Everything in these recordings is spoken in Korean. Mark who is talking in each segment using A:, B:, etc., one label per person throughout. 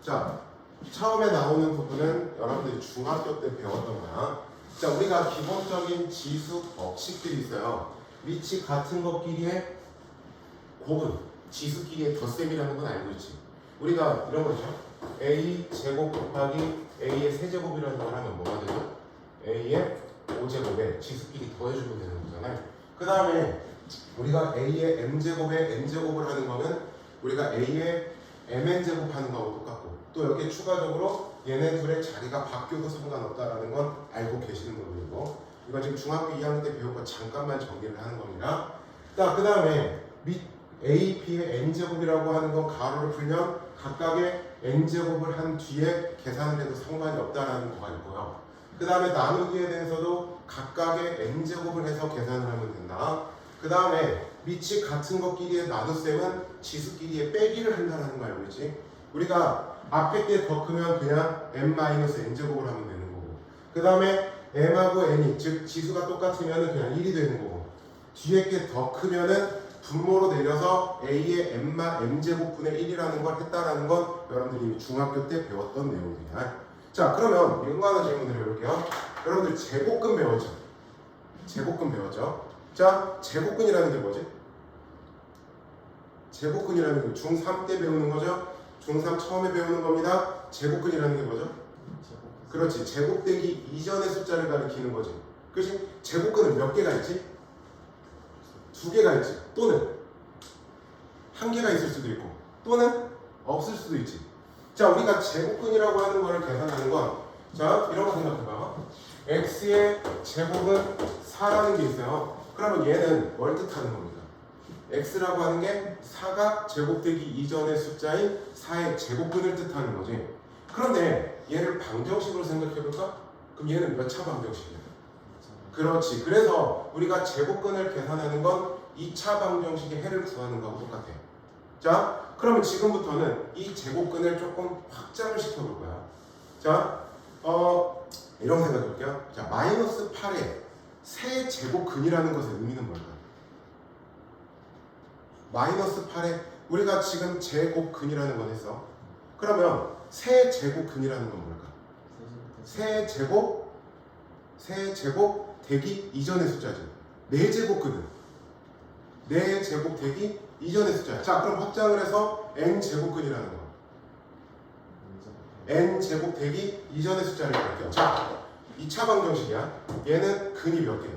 A: 자, 처음에 나오는 부분은 여러분들이 중학교 때 배웠던 거야. 자, 우리가 기본적인 지수 법칙들이 있어요. 밑이 같은 것끼리의 곱은 지수끼리의 덧셈이라는 건 알고 있지. 우리가 이런 거죠. a 제곱 곱하기 a의 세제곱이라는 걸 하면 뭐가 되죠? a의 5제곱에 지수끼리 더해주면 되는 거잖아요. 그 다음에 우리가 a의 m제곱에 n제곱을 하는 거는 우리가 a의 mn제곱 하는 거하고 똑같고, 또 여기에 추가적으로 얘네 둘의 자리가 바뀌어도 상관없다라는 건 알고 계시는 부분이고, 이건 지금 중학교 2학년 때 배운 거 잠깐만 정리를 하는 겁니다. 자, 그 다음에 밑 a, b의 n제곱이라고 하는 건 가로를 풀면 각각의 n제곱을 한 뒤에 계산을 해도 상관이 없다라는 거가 있고요. 그 다음에 나누기에 대해서도 각각의 n제곱을 해서 계산을 하면 된다. 그 다음에 밑이 같은 것끼리의 나눗셈은 지수끼리의 빼기를 한다는 거 알고 있지? 우리가 앞에 게 더 크면 그냥 m-n제곱을 하면 되는 거고, 그 다음에 m하고 n이 즉 지수가 똑같으면 그냥 1이 되는 거고, 뒤에 게 더 크면은 분모로 내려서 a의 m제곱분의 1이라는 걸 했다라는 건 여러분들이 중학교 때 배웠던 내용이야. 자, 그러면 연관어 질문을 해볼게요. 여러분들 제곱근 배웠죠? 제곱근 배웠죠? 자, 제곱근이라는 게 뭐지? 제곱근이라는 게 중3 때 배우는 거죠? 중3 처음에 배우는 겁니다. 제곱근이라는 게 뭐죠? 그렇지, 제곱되기 이전의 숫자를 가리키는 거지. 그렇지? 제곱근은 몇 개가 있지? 2개가 있지. 또는 1개가 있을 수도 있고, 또는 없을 수도 있지. 자, 우리가 제곱근이라고 하는 거를 계산하는 건, 자, 이런 거 생각해봐. x의 제곱은 4라는 게 있어요. 그러면 얘는 뭘 뜻하는 겁니까? x라고 하는 게 4가 제곱되기 이전의 숫자인 4의 제곱근을 뜻하는 거지. 그런데 얘를 방정식으로 생각해볼까? 그럼 얘는 몇 차 방정식이야? 그렇지. 그래서 우리가 제곱근을 계산하는 건 2차 방정식의 해를 구하는 거하고 똑같아. 자, 그러면 지금부터는 이 제곱근을 조금 확장을 시켜볼 거야. 자, 이런 생각 해볼게요. 자, 마이너스 8의 세 제곱근이라는 것의 의미는 뭘까? 마이너스 8의 우리가 지금 제곱근이라는 건 했어. 그러면 세 제곱근이라는 건 뭘까? 세 제곱 되기 이전의 숫자지. 4제곱근은 4제곱 되기 이전의 숫자야. 자, 그럼 확장을 해서 n제곱근이라는 거. n제곱 되기 이전의 숫자를 볼게요. 자, 2차 방정식이야. 얘는 근이 몇 개야?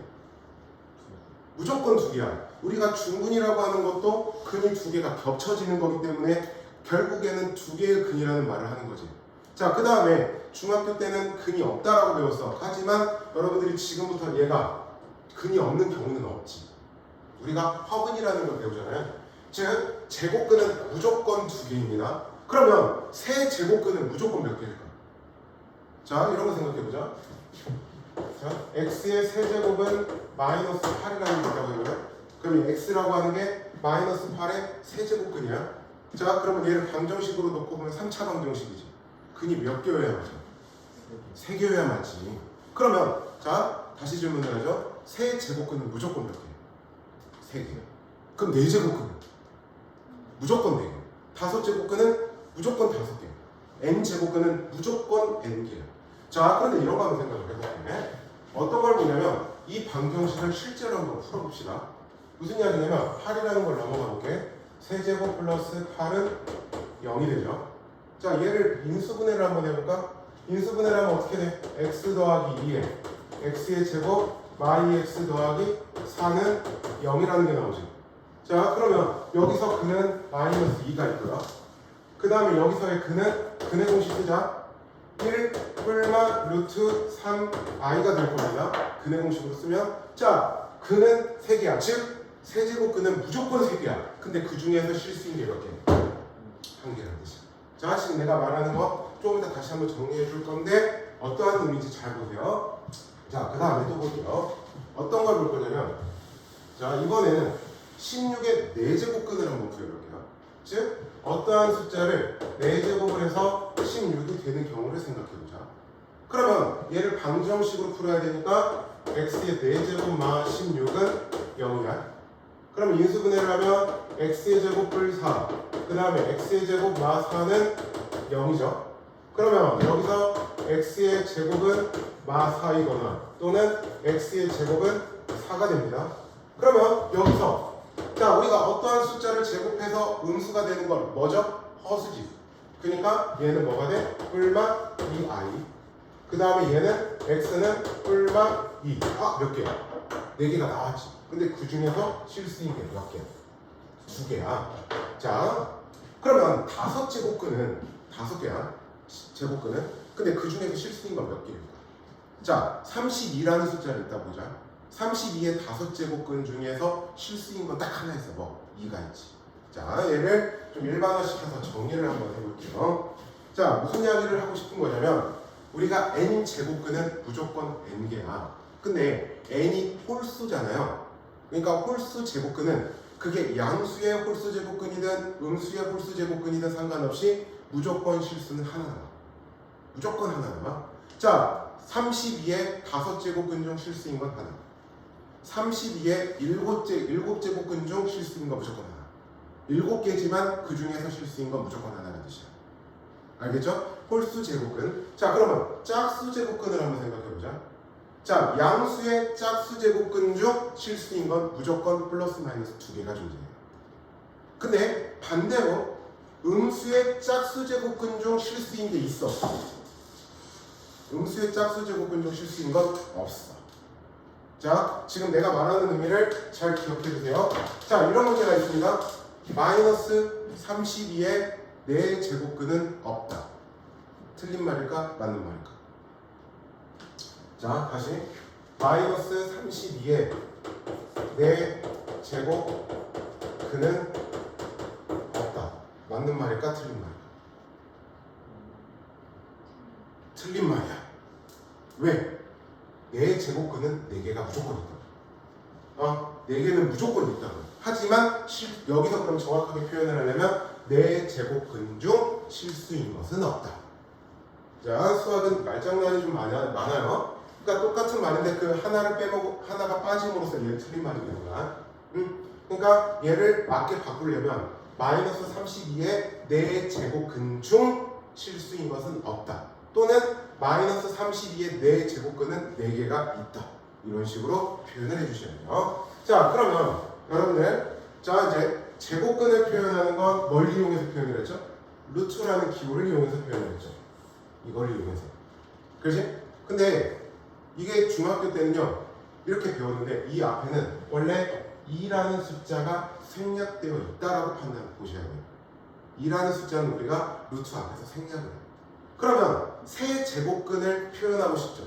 A: 무조건 2개야. 우리가 중근이라고 하는 것도 근이 2개가 겹쳐지는 거기 때문에 결국에는 2개의 근이라는 말을 하는 거지. 자, 그 다음에 중학교 때는 근이 없다라고 배웠어. 하지만 여러분들이 지금부터 얘가 근이 없는 경우는 없지. 우리가 허근이라는 걸 배우잖아요. 즉, 제곱근은 무조건 2개입니다. 그러면 세 제곱근은 무조건 몇 개일까? 자, 이런 거 생각해보자. 자, x의 세제곱은 마이너스 8이라는 게 있다고 해보자. 그럼 x라고 하는 게 마이너스 8의 세제곱근이야. 자, 그러면 얘를 방정식으로 놓고 보면 3차 방정식이지. 근이 몇 개여야 맞아? 3개여야 맞지. 그러면 자, 다시 질문을 하죠. 세 제곱근은 무조건 몇 개? 3개. 그럼 4제곱근은? 무조건 4개. 5제곱근은 무조건 5개. n제곱근은 무조건 n개야. 자, 그런데 이런 거 한번 생각을 해볼게요. 어떤 걸 보냐면 이 방정식을 실제로 한번 풀어봅시다. 무슨 이야기냐면 8이라는 걸 넘어가 볼게. 세제곱 플러스 8은 0이 되죠. 자, 얘를 인수분해를 한번 해볼까? 인수분해를 하면 어떻게 돼? x 더하기 2에 x의 제곱 yx 더하기 4는 0이라는 게 나오지. 자, 그러면 여기서 근은 마이너스 2가 있고요. 그 다음에 여기서의 근은 근의 공식 쓰자. 1 뿔마 루트 3i가 될 겁니다. 근의 공식으로 쓰면, 자, 근은 3개야. 즉 세제곱근은 무조건 3개야. 근데 그 중에서 실수인 게 몇 개? 1개라는 뜻이야. 자, 지금 내가 말하는 거 조금 이따 다시 한번 정리해 줄 건데 어떠한 의미인지 잘 보세요. 자, 그 다음에 또 볼게요. 어떤 걸 볼 거냐면, 자, 이번에는 16의 4제곱근을 한번 구해볼게요. 즉 어떠한 숫자를 4제곱을 해서 16이 되는 경우를 생각해보자. 그러면 얘를 방정식으로 풀어야 되니까 x의 4제곱 마 16은 0이야. 그럼 인수분해를 하면 x의 제곱 뿔 4, 그 다음에 x의 제곱 마 4는 0이죠. 그러면 여기서 x의 제곱은 마 4이거나 또는 x의 제곱은 4가 됩니다. 그러면 여기서 자 우리가 어떠한 숫자를 제곱해서 음수가 되는 건 뭐죠? 허수지. 그러니까 얘는 뭐가 돼? 뿔마 2i. 그 다음에 얘는 x는 뿔마 2. 몇 개야? 4개가 나왔지. 근데 그 중에서 실수인 게 몇 개야? 2개야. 자 그러면 5제곱근은 5개야. 제곱근은. 근데 그 중에서 실수인 건 몇 개일까? 자 32라는 숫자를 이따 보자. 32의 5제곱근 중에서 실수인 건 딱 하나 있어. 뭐? 2가 있지. 자 얘를 좀 일반화시켜서 정리를 한번 해볼게요. 자 무슨 이야기를 하고 싶은 거냐면 우리가 n 제곱근은 무조건 n개야. 근데 n이 홀수잖아요. 그러니까 홀수 제곱근은 그게 양수의 홀수 제곱근이든 음수의 홀수 제곱근이든 상관없이 무조건 실수는 하나 남아. 무조건 하나 남아. 자 32의 5제곱근 중 실수인 건 하나. 32의 7제곱근 중 실수인 건 무조건 하나. 7개지만 그 중에서 실수인 건 무조건 하나라는 뜻이야. 알겠죠? 홀수 제곱근. 자 그러면 짝수 제곱근을 한번 생각해보자. 자 양수의 짝수 제곱근 중 실수인 건 무조건 플러스 마이너스 2개가 존재해요. 근데 반대로 음수의 짝수 제곱근 중 실수인 게 있어. 음수의 짝수 제곱근 중 실수인 건 없어. 자 지금 내가 말하는 의미를 잘 기억해 주세요. 자 이런 문제가 있습니다. 마이너스 32의 4제곱근은 없다. 틀린 말일까? 맞는 말일까? 자 다시 마이너스 32의 4제곱근은 없다. 맞는 말일까? 틀린 말일까? 틀린 말이야. 왜? 4제곱근은 4개가 무조건 있다. 4개는 무조건 있다. 하지만 여기서 그럼 정확하게 표현을 하려면 4제곱근 중 실수인 것은 없다. 자 수학은 말장난이 좀 많아요. 그러니까 똑같은 말인데 그 하나를 빼먹고 하나가 빠짐으로써 얘는 틀린 말이 되는 거야. 그러니까 얘를 맞게 바꾸려면 마이너스 32의 4제곱근 중 실수인 것은 없다. 또는 마이너스 32의 4제곱근은 4개가 있다. 이런 식으로 표현을 해주셔야 돼요. 자 그러면 여러분들 자 이제 제곱근을 표현하는 건 뭘 이용해서 표현을 했죠? 루트라는 기호를 이용해서 표현을 했죠. 이걸 이용해서. 그렇지? 근데 이게 중학교 때는요 이렇게 배웠는데 이 앞에는 원래 2라는 숫자가 생략되어 있다라고 보셔야 돼요. 2라는 숫자는 우리가 루트 앞에서 생략을 해요. 그러면 세제곱근을 표현하고 싶죠.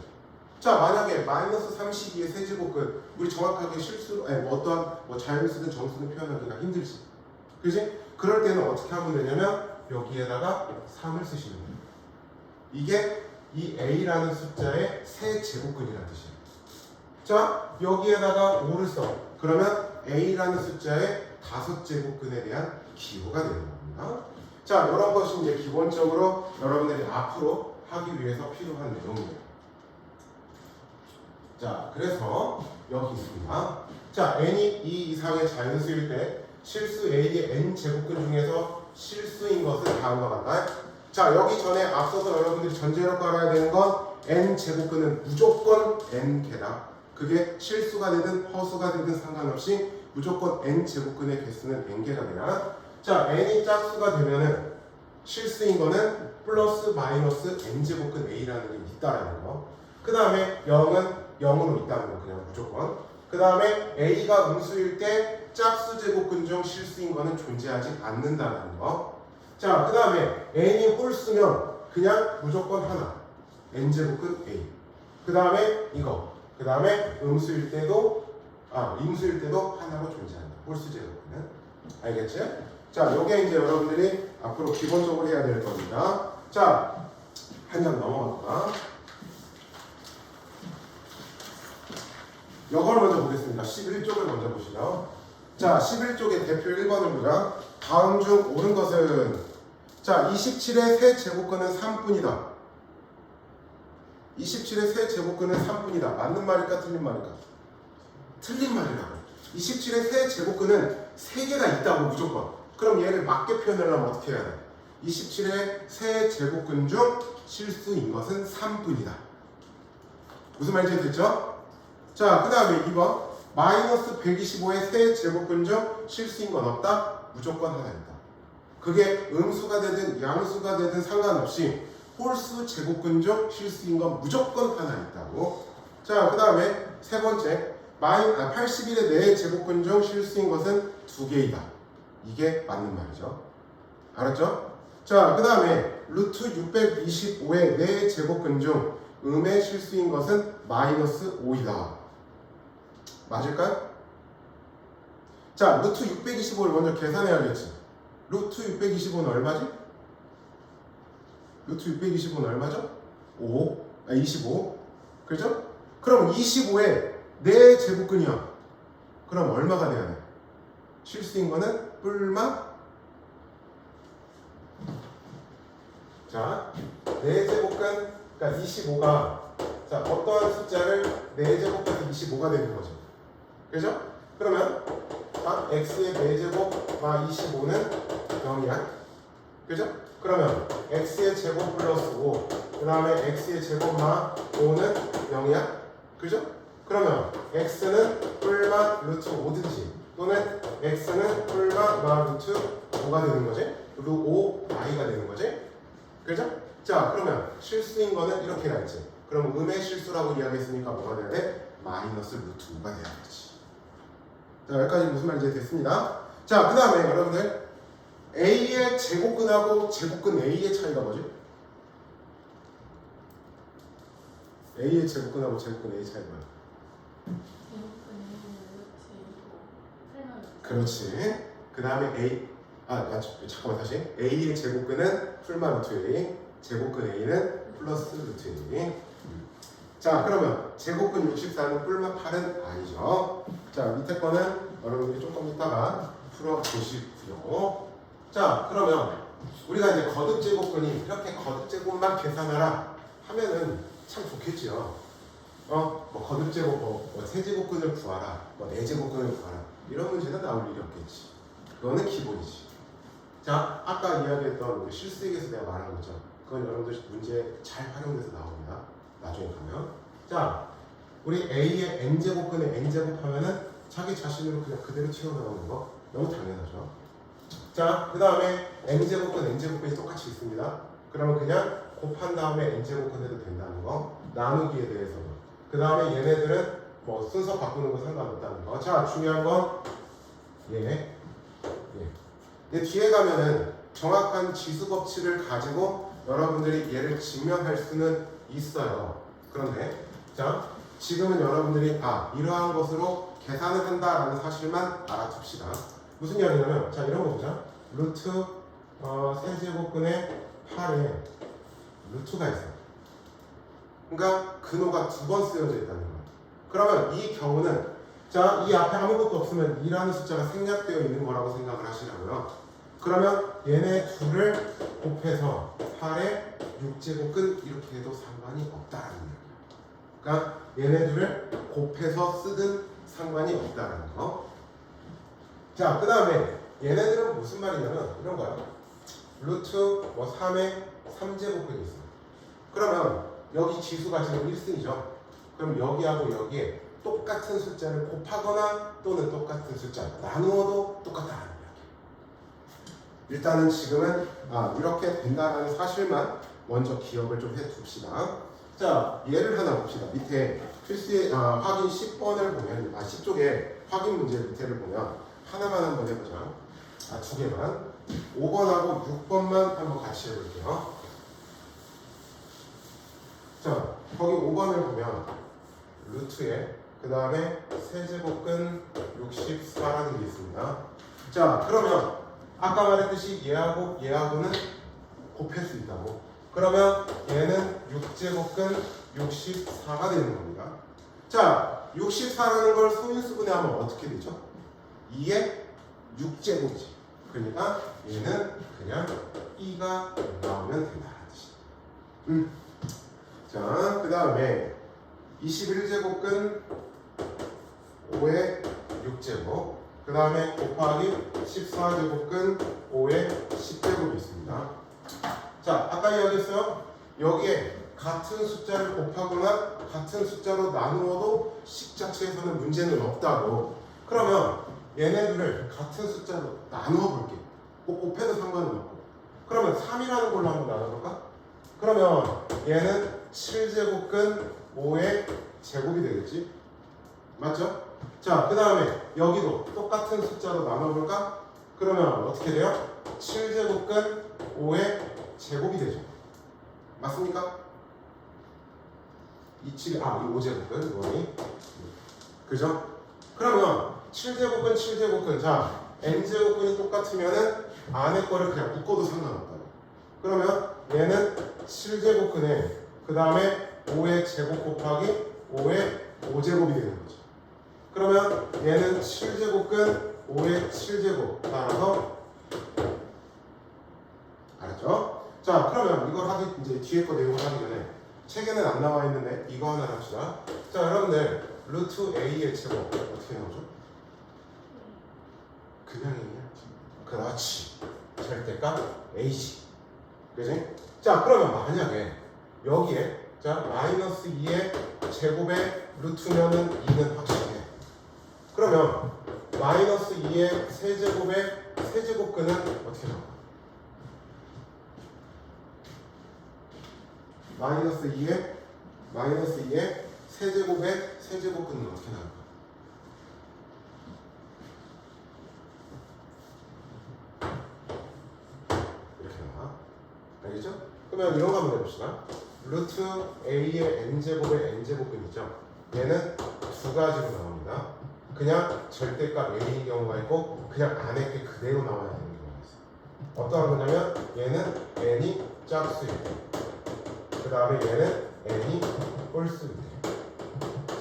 A: 자 만약에 마이너스 32의 세제곱근 우리 정확하게 실수로 어떠한 자연수든 정수든 표현하기가 힘들지. 그렇지? 그럴 때는 어떻게 하면 되냐면 여기에다가 3을 쓰시는 거예요. 이게 이 a라는 숫자의 세제곱근이라는 뜻이에요. 자 여기에다가 5를 써. 그러면 a라는 숫자의 5제곱근에 대한 기호가 되는 겁니다. 자 이런 것이 이제 기본적으로 여러분들이 앞으로 하기 위해서 필요한 내용이에요. 자 그래서 여기 있습니다. 자 n이 2 이상의 자연수일 때 실수 a의 n제곱근 중에서 실수인 것은 다음과 같다. 자 여기 전에 앞서서 여러분들이 전제로 깔아야 되는 건 n제곱근은 무조건 n개다. 그게 실수가 되든 허수가 되든 상관없이 무조건 n제곱근의 개수는 n개가 돼야. 자 n이 짝수가 되면은 실수인 거는 플러스 마이너스 n제곱근 a라는 게 있다라는 거. 그 다음에 0은 0으로 있다는 거 그냥 무조건. 그 다음에 a가 음수일 때 짝수 제곱근 중 실수인 거는 존재하지 않는다는 거. 자 그 다음에 n이 홀수면 그냥 무조건 하나 n제곱근 a. 그 다음에 이거. 그 다음에 임수일 때도 하나로 존재한다. 홀수 제곱근은. 알겠지? 자 요게 이제 여러분들이 앞으로 기본적으로 해야 될 겁니다. 자 한 장 넘어갈까? 이걸 먼저 보겠습니다. 11쪽을 먼저 보시죠. 자 11쪽의 대표 1번을 보자. 다음 중 옳은 것은 자 27의 세제곱근은 3분이다. 27의 세제곱근은 3분이다. 맞는 말일까 틀린 말일까? 틀린 말이라고. 27의 세제곱근은 3개가 있다고 무조건. 그럼 얘를 맞게 표현하려면 어떻게 해야 돼? 27의 세 제곱근 중 실수인 것은 3뿐이다. 무슨 말인지 됐죠? 자, 그 다음에 2번. 마이너스 125의 세 제곱근 중 실수인 건 없다? 무조건 하나 있다. 그게 음수가 되든 양수가 되든 상관없이 홀수 제곱근 중 실수인 건 무조건 하나 있다고. 자, 그 다음에 세 번째. 81의 네 제곱근 중 실수인 것은 2개이다. 이게 맞는 말이죠. 알았죠? 자, 그 다음에 루트 625의 네 제곱근 중 음의 실수인 것은 마이너스 5이다. 맞을까요? 자, 루트 625를 먼저 계산해야겠지. 루트 625는 얼마지? 루트 625는 얼마죠? 25. 그죠? 그럼 25에 4 제곱근이야. 그럼 얼마가 돼야 돼? 실수인 거는 뿔마. 자, 4제곱근, 그러니까 25가, 자, 어떠한 숫자를 4제곱해서 25가 되는 거죠. 그죠? 그러면 x의 4제곱 마 25는 0이야. 그죠? 그러면 x의 제곱 플러스 5, 그 다음에 x의 제곱 마 5는 0이야. 그죠? 그러면 x는 뿔마 루트 5든지 또는 x는 뿔마 마 루트 5가 되는 거지. 루트 5 i가 되는 거지. 그죠? 자, 그러면 실수인 거는 이렇게 가있지. 그럼 음의 실수라고 이야기했으니까 뭐가 돼야 돼? 마이너스 루트 5가 돼야 되지. 자, 여기까지 무슨 말인지 됐습니다. 자, 그 다음에 여러분들 A의 제곱근하고 제곱근 A의 차이가 뭐지? A의 제곱근하고 제곱근 A 차이가 뭐야? 그렇지. 그 다음에 A, 잠깐만 다시. A의 제곱근은 풀마 루트 A, 제곱근 A는 플러스 루트 A. 자, 그러면 제곱근 64는 뿔마 8은 아니죠. 자, 밑에 거는 여러분들이 조금 이따가 풀어보시고요. 자, 그러면 우리가 이제 거듭 제곱근이 이렇게 거듭 제곱만 계산하라 하면은 참 좋겠지요. 뭐 거듭 제곱, 뭐 세제곱근을 구하라, 뭐 네제곱근을 구하라, 이런 문제는 나올 일이 없겠지. 그거는 기본이지. 자, 아까 이야기했던 우리 실수에게서 내가 말한 거죠. 그건 여러분들 문제 잘 활용돼서 나옵니다. 나중에 가면. 자, 우리 A의 n제곱근에 n제곱 하면은 자기 자신으로 그냥 그대로 튀어나오는 거 너무 당연하죠. 자, 그 다음에 n제곱근 n제곱근이 똑같이 있습니다. 그러면 그냥 곱한 다음에 n제곱근 해도 된다는 거. 나누기에 대해서는. 그 다음에 얘네들은 뭐 순서 바꾸는 거 상관없다는 거. 자, 중요한 건 얘 뒤에 가면은 정확한 지수 법칙을 가지고 여러분들이 얘를 증명할 수는 있어요. 그런데 자, 지금은 여러분들이 이러한 것으로 계산을 한다라는 사실만 알아둡시다. 무슨 이야기냐면, 자, 이런 거 보자. 루트 세제곱근의 8에 루트가 있어. 그러니까 근호가 2번 쓰여져 있다는 거야. 그러면 이 경우는, 자, 이 앞에 아무것도 없으면 2라는 숫자가 생략되어 있는 거라고 생각을 하시라고요. 그러면 얘네 둘을 곱해서 8에 6제곱근 이렇게 해도 상관이 없다라는 거예요. 그러니까 얘네 둘을 곱해서 쓰든 상관이 없다라는 거. 자, 그 다음에 얘네들은 무슨 말이냐면 이런 거야. 루트 3에 3제곱근이 있어. 그러면 여기 지수가 지금 1승이죠. 그럼 여기하고 여기에 똑같은 숫자를 곱하거나 또는 똑같은 숫자를 나누어도 똑같다는 이야기. 일단은 지금은 이렇게 된다는 사실만 먼저 기억을 좀 해둡시다. 자, 예를 하나 봅시다. 밑에 필수의 확인 10번을 보면 10쪽에 확인 문제 밑에를 보면 하나만 한번 해보자. 2개만. 5번하고 6번만 한번 같이 해볼게요. 자, 거기 5번을 보면 루트에 그 다음에 세제곱근 64라는 게 있습니다. 자, 그러면 아까 말했듯이 얘하고는 곱할 수 있다고. 그러면 얘는 6제곱근 64가 되는 겁니다. 자, 64라는 걸 소인수분해하면 어떻게 되죠? 2의 6제곱이지. 그러니까 얘는 그냥 2가 나오면 된다는 뜻이. 자, 그 다음에 21제곱근 5의 6제곱, 그 다음에 곱하기 14제곱근 5의 10제곱이 있습니다. 자, 아까 이야기했어요. 여기에 같은 숫자를 곱하거나 같은 숫자로 나누어도 식 자체에서는 문제는 없다고. 그러면 얘네들을 같은 숫자로 나누어 볼게. 꼭 곱해도 상관은 없고. 그러면 3이라는 걸로 한번 나눠볼까? 그러면 얘는 7제곱근 5의 제곱이 되겠지? 맞죠? 자, 그 다음에 여기도 똑같은 숫자로 나눠볼까? 그러면 어떻게 돼요? 7제곱근 5의 제곱이 되죠. 맞습니까? 이 5제곱근 이거니 그죠? 그러면 7제곱근 7제곱근 자 n제곱근이 똑같으면은 안에 거를 그냥 묶어도 상관없다고. 그러면 얘는 7제곱근에 그 다음에 5의 제곱 곱하기 5의 5제곱이 되는 거죠. 그러면 얘는 7제곱근 5의 7제곱 따라서 알았죠? 자, 그러면 이걸 하기 이제 뒤에 거 내용을 하기 전에 책에는 안 나와 있는데 이거 하나 합시다. 자, 여러분들 루트 a의 제곱 어떻게 나오죠? 그냥 A야. 그렇지. 절대값 a지. 그지? 자, 그러면 만약에 여기에 자 마이너스 2의 제곱의 루트면은 2는 확실해. 그러면 마이너스 2의 세제곱의 세제곱근은 어떻게 나와? 마이너스 2의 세제곱의 세제곱근은 어떻게 나올까? 이렇게 나와. 알겠죠? 그러면 이런 거 한번 해봅시다. 루트 a의 n제곱의 n제곱근이죠. 얘는 두 가지로 나옵니다. 그냥 절대값 a인 경우가 있고 그냥 안에 게 그대로 나와야 되는 경우가 있어요. 어떠한 거냐면 얘는 n이 짝수이고 그 다음에 얘는 n이 홀수인데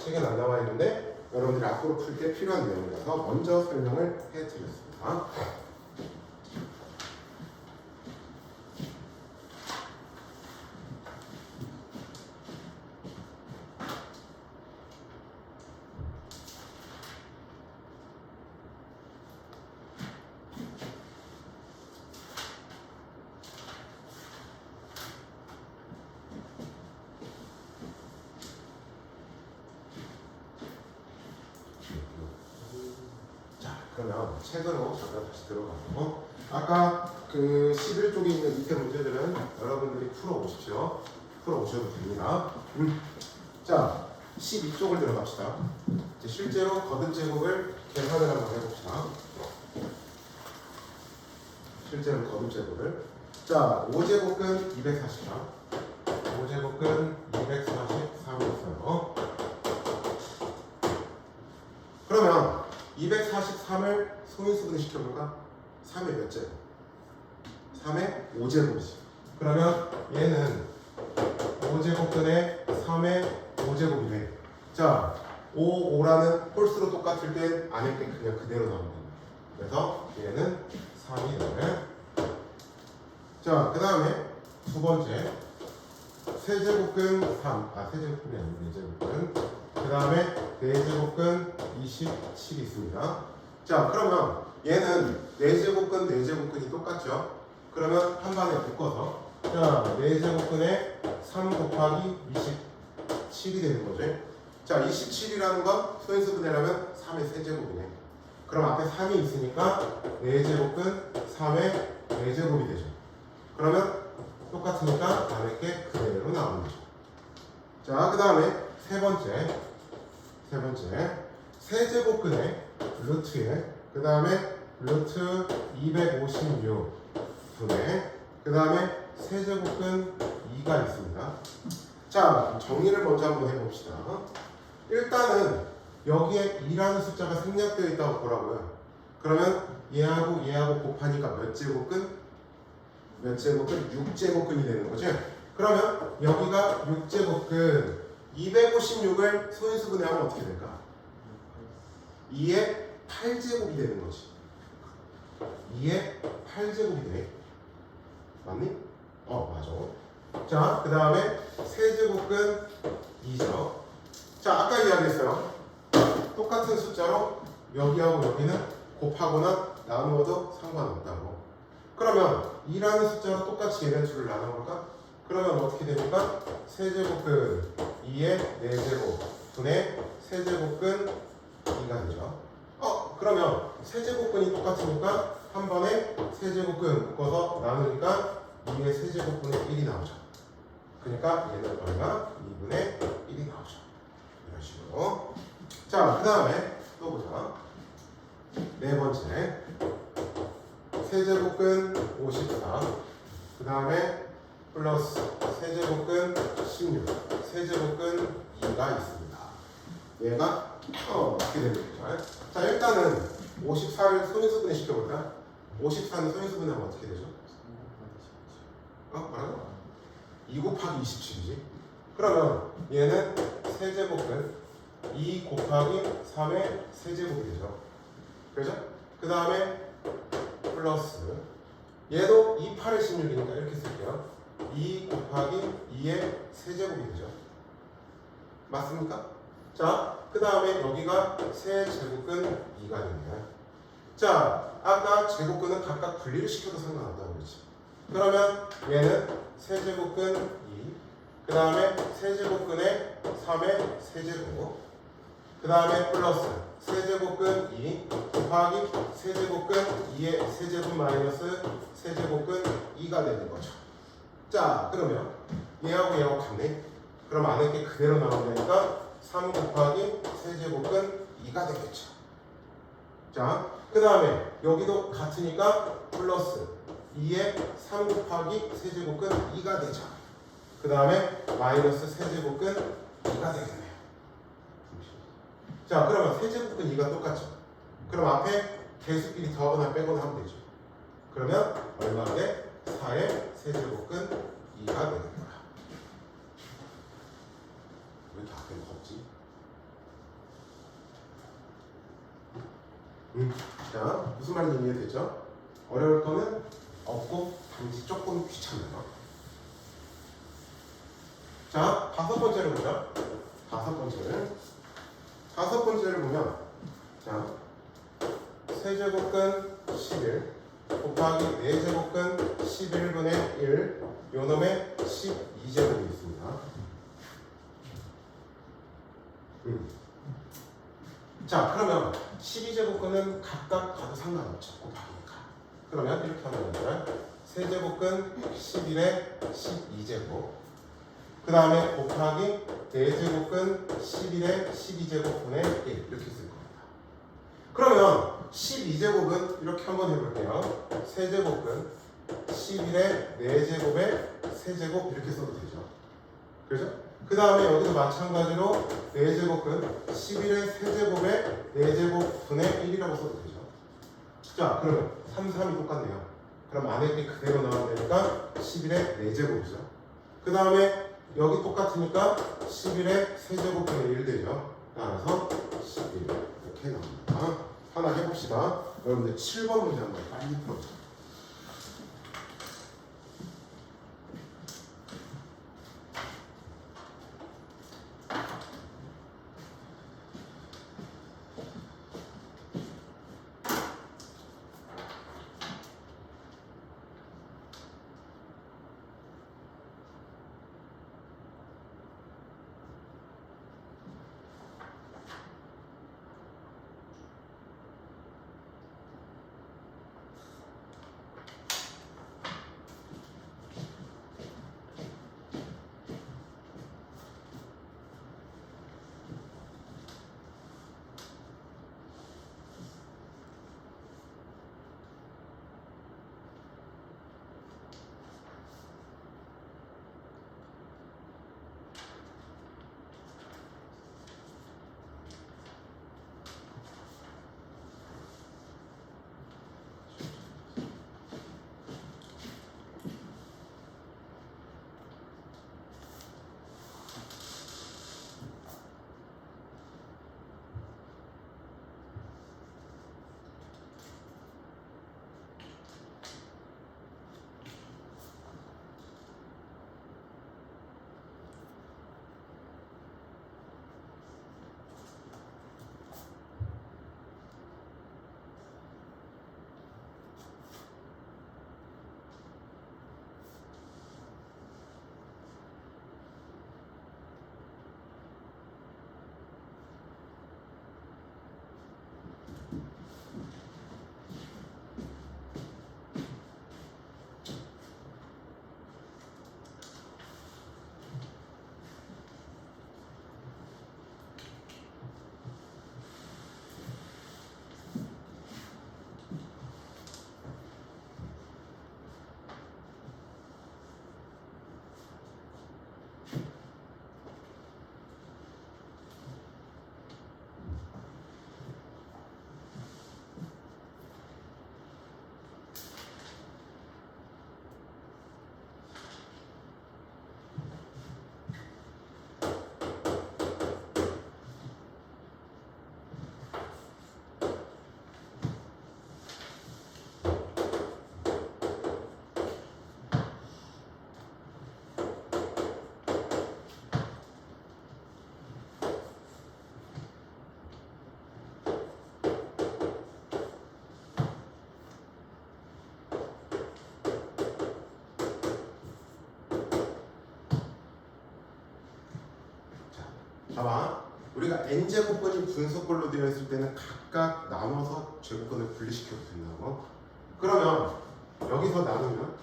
A: 책엔 안 나와 있는데 여러분들이 앞으로 풀 때 필요한 내용이라서 먼저 설명을 해드렸습니다. 그러면 책으로 잠깐 다시 들어가고 아까 그 11쪽에 있는 밑에 문제들은 여러분들이 풀어오십시오. 풀어오셔도 됩니다. 자, 12쪽을 들어갑시다. 이제 실제로 거듭제곱을 계산을 한번 해봅시다. 실제로 거듭제곱을 자, 5제곱근 243 5제곱근 243이었어요. 그러면 243을 소인수분해 시켜볼까? 3의 몇 제곱? 3의 5제곱이지. 그러면 얘는 5제곱근에 3의 5제곱이네. 자, 5라는 홀수로 똑같을 때 안에 게 그냥 그대로 나오는 겁니다. 그래서 얘는 3이 되네. 자, 그 다음에 두 번째 세제곱근 3. 세제곱근이 아니고 4제곱근. 그 다음에 4제곱근 27이 있습니다. 자, 그러면 얘는 4제곱근 4제곱근이 똑같죠? 그러면 한 반에 묶어서 자, 4제곱근에 3 곱하기 27이 되는 거죠. 자, 27이라는 건 소인수분해라면 3의 세제곱이네. 그럼 앞에 3이 있으니까 4제곱근 3의 4제곱이 되죠. 그러면 똑같으니까 안에 게 그대로 나오는 거죠. 자, 그 다음에 세 번째 세제곱근의 루트에 그 다음에 루트 256 분의 그 다음에 세제곱근 2가 있습니다. 자, 정리를 먼저 한번 해봅시다. 일단은 여기에 2라는 숫자가 생략되어 있다고 보라고요. 그러면 얘하고 곱하니까 몇 제곱근? 6제곱근이 되는 거죠. 그러면 여기가 6제곱근 256을 소인수분해하면 어떻게 될까? 2의 8제곱이 되는 거지. 2의 8제곱이 돼. 맞니? 맞아. 자, 그 다음에 세제곱근 2죠. 자, 아까 이야기했어요. 똑같은 숫자로 여기하고 여기는 곱하거나 나누어도 상관없다고. 그러면 2라는 숫자로 똑같이 얘네 둘을 나눠볼까? 그러면 어떻게 됩니까? 세제곱근 2의 4제곱 분의 세제곱근 2가 되죠. 그러면 세제곱근이 똑같으니까 한 번에 세제곱근 묶어서 나누니까 2의 세제곱분의 1이 나오죠. 그러니까 얘는 얼마? 2분의 1이 나오죠. 이런 식으로. 자, 그 다음에 또 보자. 네 번째. 세제곱근 54. 그 다음에 플러스 세제곱근 16. 세제곱근 2가 있습니다. 얘가 어떻게 되는 거죠? 자, 일단은 54를 소인수분해 시켜볼까? 54는 소인수분해하면 어떻게 되죠? 뭐라고? 2 곱하기 27이지. 그러면 얘는 세제곱근 2 곱하기 3의 세제곱이 되죠. 그죠? 그 다음에 플러스 얘도 2, 8의 16이니까 이렇게 쓸게요. 2 곱하기 2의 세제곱이 되죠. 맞습니까? 자, 그 다음에 여기가 세제곱근 2가 되네요. 자, 아까 제곱근은 각각 분리를 시켜도 상관없다고 그랬지. 그러면 얘는 세제곱근 2, 그 다음에 세제곱근의 3의 세제곱, 그 다음에 플러스 세제곱근 2 곱하기 세제곱근 2의 세제곱 마이너스 세제곱근 2가 되는 거죠. 자, 그러면 얘하고 얘하고 같네. 그럼 안에 게 그대로 나오니까 3 곱하기 세제곱근 2가 되겠죠. 자, 그 다음에 여기도 같으니까 플러스 2에 3 곱하기 세제곱근 2가 되죠. 그 다음에 마이너스 세제곱근 2가 되겠네요. 자, 그러면 세제곱근 2가 똑같죠. 그럼 앞에 개수끼리 더하거나 빼거나 하면 되죠. 그러면 얼마가 돼? 4의 세제곱근 2가 되는 거야. 왜 이렇게 앞에 없지? 자, 무슨 말인지 이해되죠? 어려울 거는 없고 단지 조금 귀찮아요. 자, 다섯 번째를 보자. 다섯 번째를 보면, 자, 세제곱근 11 곱하기 4제곱근 11분의 1 요놈의 12제곱이 있습니다. 자, 그러면 12제곱근은 각각 가도 상관없죠. 곱하기니까. 그러면 이렇게 하면 됩니다. 세제곱근 11의 12제곱 그 다음에 곱하기 4제곱근 11의 12제곱분의 1 이렇게 쓸 겁니다. 그러면 12제곱은 이렇게 한번 해볼게요. 세제곱근 11의 4제곱의 세제곱 이렇게 써도 되죠. 그렇죠? 그 다음에 여기도 마찬가지로 4제곱근 11의 세제곱의 4제곱분의 1이라고 써도 되죠. 자, 그러면 3, 3이 똑같네요. 그럼 안에 게 그대로 나오면 되니까 11의 4제곱이죠. 그 다음에 여기 똑같으니까 11의 세제곱분의 1 되죠. 따라서 11 이렇게 나옵니다. 하나 해봅시다. 여러분들 7번 문제 한번 빨리 풀어보자. 봐봐. 우리가 n제곱근이 분수꼴로 되어 있을 때는 각각 나눠서 제곱근을 분리시켜도 된다고. 그러면 여기서 나누면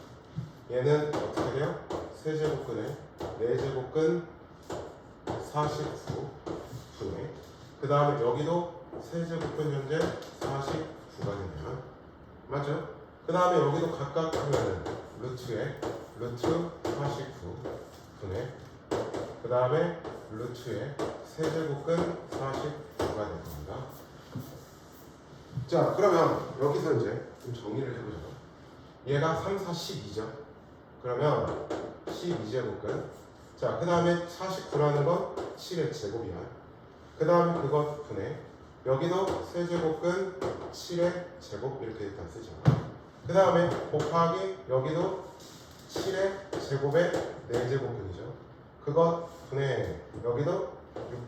A: 얘는 어떻게 돼요? 세제곱근에 4제곱근 49분의 그 다음에 여기도 세제곱근 현재 49가 되면 맞죠? 그 다음에 여기도 각각 하면은 루트에 루트 49분의 그 다음에 루트에 세제곱근 49가 될 겁니다. 자, 그러면 여기서 이제 좀 정리를 해보자. 얘가 3, 4, 12죠. 그러면 12제곱근. 자, 그 다음에 49라는 건 7의 제곱이야. 그 다음에 그것 분해. 여기도 세제곱근 7의 제곱 이렇게 일단 쓰죠. 그 다음에 곱하기 여기도 7의 제곱의 4제곱근이죠. 그것 분해. 여기도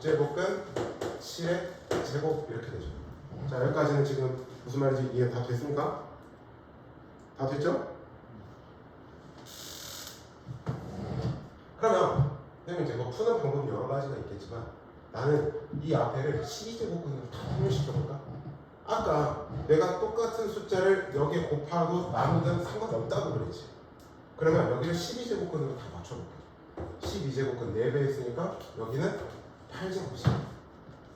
A: 6제곱근 7의 제곱 이렇게 되죠. 자, 여기까지는 지금 무슨 말인지 이해 다 됐습니까? 다 됐죠? 그러면 선생님 이제 뭐 푸는 방법이 여러 가지가 있겠지만 나는 이 앞에를 12제곱근으로 다 분류시켜볼까? 아까 내가 똑같은 숫자를 여기에 곱하고 나누든 상관없다고 그랬지. 그러면 여기를 12제곱근으로 다 맞춰볼게. 12제곱근 4배 했으니까 여기는 8제곱이야.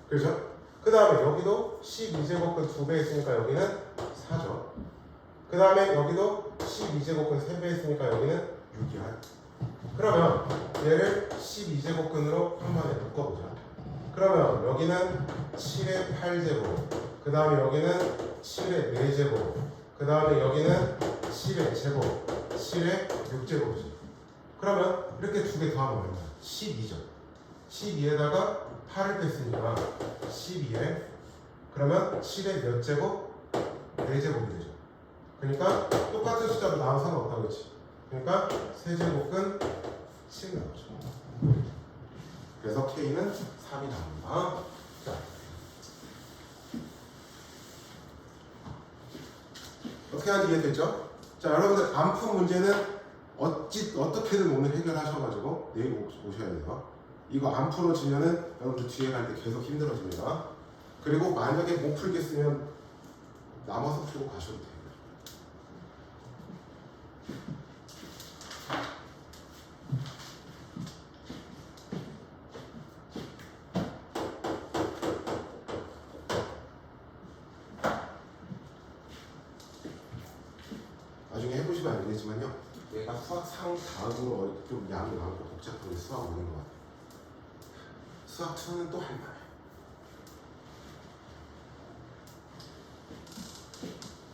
A: 그렇죠? 그 다음에 여기도 12제곱근 2배 했으니까 여기는 4죠. 그 다음에 여기도 12제곱근 3배 했으니까 여기는 6이야. 그러면 얘를 12제곱근으로 한 번에 묶어보자. 그러면 여기는 7의 8제곱, 그 다음에 여기는 7의 4제곱, 그 다음에 여기는 7의 제곱, 7의 6제곱이죠. 그러면 이렇게 두 개 더하면 얼마야? 12죠. 12에다가 8을 뺐으니까 12에 그러면 7의 몇 제곱? 4제곱이 되죠. 그러니까 똑같은 숫자로 나와서 상관없다고 했지. 그러니까 세제곱근 7 나오죠. 그래서 K는 3이 나옵니다. 자, 어떻게 하는지 이해됐죠? 자, 여러분들 암품 문제는 어떻게든 오늘 해결하셔가지고 내일 오셔야 돼요. 이거 안 풀어지면은 여러분들 뒤에 갈 때 계속 힘들어집니다. 그리고 만약에 못 풀겠으면 남아서 풀고 가셔도 돼요. 나중에 해보시면 알겠지만요. 얘가 수학 상 다음으로 좀 양이 많고 복잡하게 수학 오는 것 같아요. 수학 2는 또 할만해.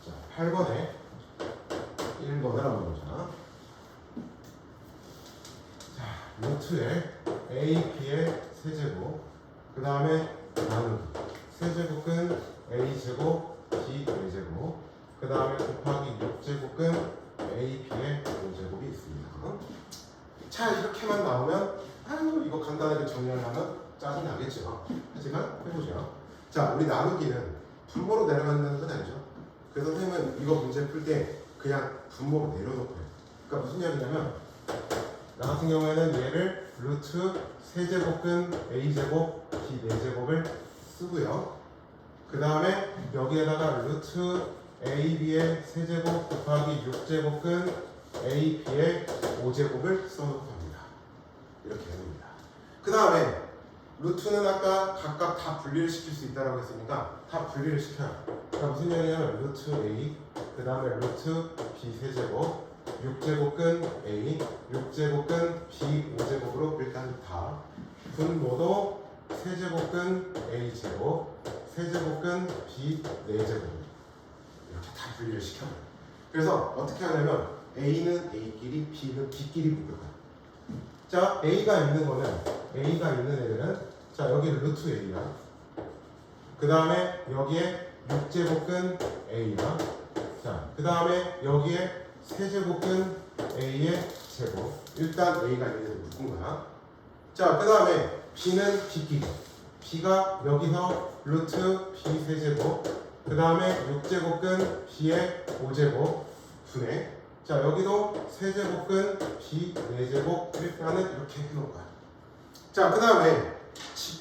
A: 자, 8번에 1번을 한번 보자. 자, 루트에 AP의 세제곱, 그 다음에 나누기 세제곱근 A제곱 B 4제곱, 그 다음에 곱하기 6제곱근 AP의 5제곱이 있습니다. 자, 이렇게만 나오면 아유 이거 간단하게 정리를 하면 짜증 나겠죠. 하지만 해보죠. 자, 우리 나누기는 분모로 내려간다는 건 아니죠. 그래서 선생님은 이거 문제 풀 때 그냥 분모로 내려놓고 해요. 그러니까 무슨 이야기냐면 나 같은 경우에는 얘를 루트 세제곱근 A제곱 B 4제곱을 쓰고요. 그 다음에 여기에다가 루트 AB의 세제곱 곱하기 6제곱근 AB의 5제곱을 써놓고 합니다. 이렇게 됩니다. 그 다음에 루트는 아까 각각 다 분리를 시킬 수 있다고 했으니까 다 분리를 시켜요. 그러니까 무슨 얘기냐면 루트 A, 그 다음에 루트 B 세제곱, 6제곱근 A, 6제곱근 B 5제곱으로 일단 다 분모도 세제곱근 A 제곱, 세제곱근 B 4제곱 이렇게 다 분리를 시켜요. 그래서 어떻게 하냐면 A는 A끼리, B는 B끼리 묶을 거야. 자, A가 있는 거는 A가 있는 애들은 자, 여기 루트 A야. 그 다음에 여기에 6제곱근 A야. 자, 그 다음에 여기에 세제곱근 A의 제곱. 일단 A가 있는 애들 묶은 거야. 자, 그 다음에 B는 B끼리. B가 여기서 루트 B 세제곱, 그 다음에 6제곱근 B의 5제곱 분의, 자, 여기도 세제곱근 B 4제곱 일단은 이렇게 해놓은 거야. 자, 그 다음에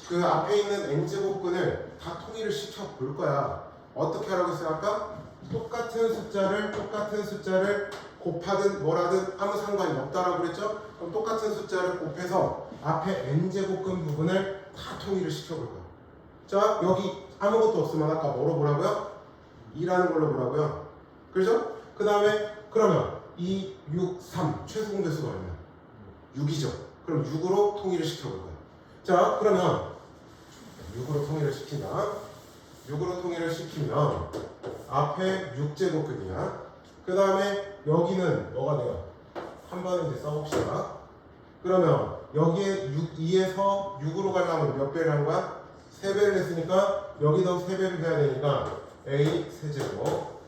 A: 그 앞에 있는 n제곱근을 다 통일을 시켜 볼 거야. 어떻게 하라고 했어요 아까? 똑같은 숫자를 곱하든 뭐라든 아무 상관이 없다라고 그랬죠? 그럼 똑같은 숫자를 곱해서 앞에 n제곱근 부분을 다 통일을 시켜볼 거야. 자, 여기 아무것도 없으면 아까 뭐로 보라고요? 2라는 걸로 보라고요. 그렇죠? 그 다음에 그러면 2, 6, 3 최소 공배수가 얼마야? 6이죠. 그럼 6으로 통일을 시켜볼 거야. 자, 그러면 6으로 통일을 시킨다. 6으로 통일을 시키면 앞에 6제곱근이야. 그 다음에 여기는 뭐가 돼요? 한 번에 이제 써봅시다. 그러면 여기에 2에서 6으로 가려면 몇 배를 한 거야? 3배를 했으니까 여기도 3배를 해야 되니까 A 세제곱.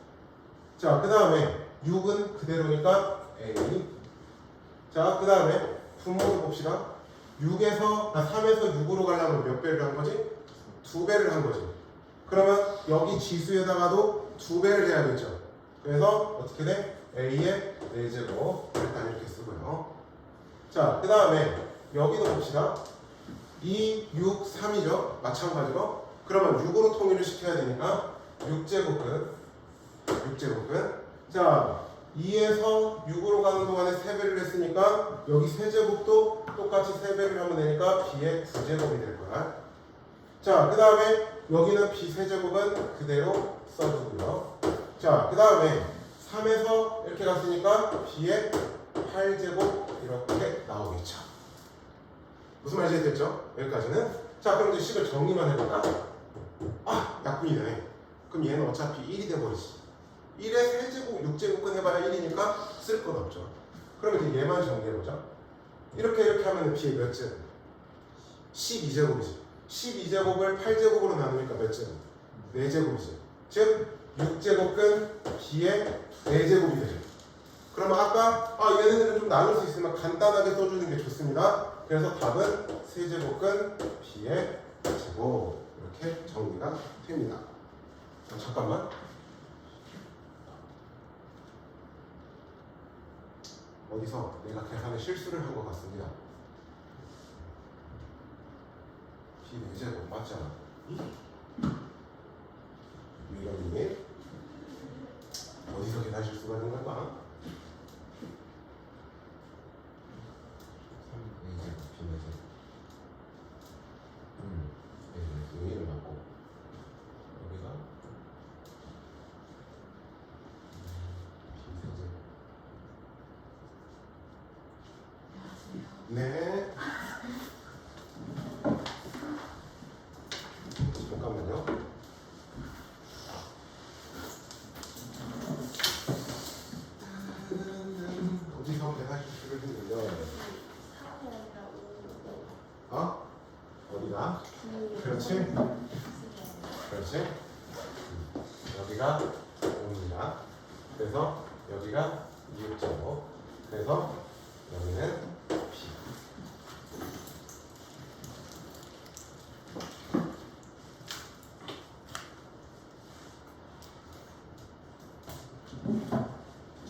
A: 자, 그 다음에 6은 그대로니까 A. 자, 그 다음에 분모를 봅시다. 3에서 6으로 가려면 몇 배를 한 거지? 2배를 한 거지. 그러면 여기 지수에다가도 2배를 해야겠죠. 그래서 어떻게 돼? A의 4제곱 일단 이렇게 쓰고요. 자, 그 다음에 여기도 봅시다. 2, 6, 3이죠. 마찬가지로. 그러면 6으로 통일을 시켜야 되니까 6제곱근. 자, 2에서 6으로 가는 동안에 3배를 했으니까 여기 세제곱도 똑같이 3배를 하면 되니까 B의 9제곱이 될 거야. 자, 그 다음에 여기는 B 세제곱은 그대로 써주고요. 자, 그 다음에 3에서 이렇게 갔으니까 B의 8제곱 이렇게 나오겠죠. 무슨 말인지 됐죠? 여기까지는. 자, 그럼 이제 식을 정리만 해볼까? 아, 약분이 되네. 그럼 얘는 어차피 1이 돼버리지. 1의 세제곱, 6제곱근 해봐야 1이니까 쓸 건 없죠. 그럼 이제 얘만 정리해보자. 이렇게 하면 B의 몇 제곱? 12제곱이지. 12제곱을 8제곱으로 나누니까 몇 제곱? 4제곱이지. 즉 6제곱근 B의 4제곱이 되죠. 그러면 아까 얘네들은 좀 나눌 수 있으면 간단하게 써주는 게 좋습니다. 그래서 답은 세제곱근 B의 제곱 이렇게 정리가 됩니다. 잠깐만. 어디서 내가 계산에 실수를 한 것 같습니다. B 4제곱 맞잖아. 유일함이 어디서 계산 실수가 된 건가? 3 B 4제곱 여기를 맞고 여기가 B 4제곱. 네. 잠깐만요. 어디서 계산 실수를 했는데? 어디가? 그렇지? 그렇지? 여기가 5입니다. 그래서 여기가 6제곱. 그래서 여기는 B.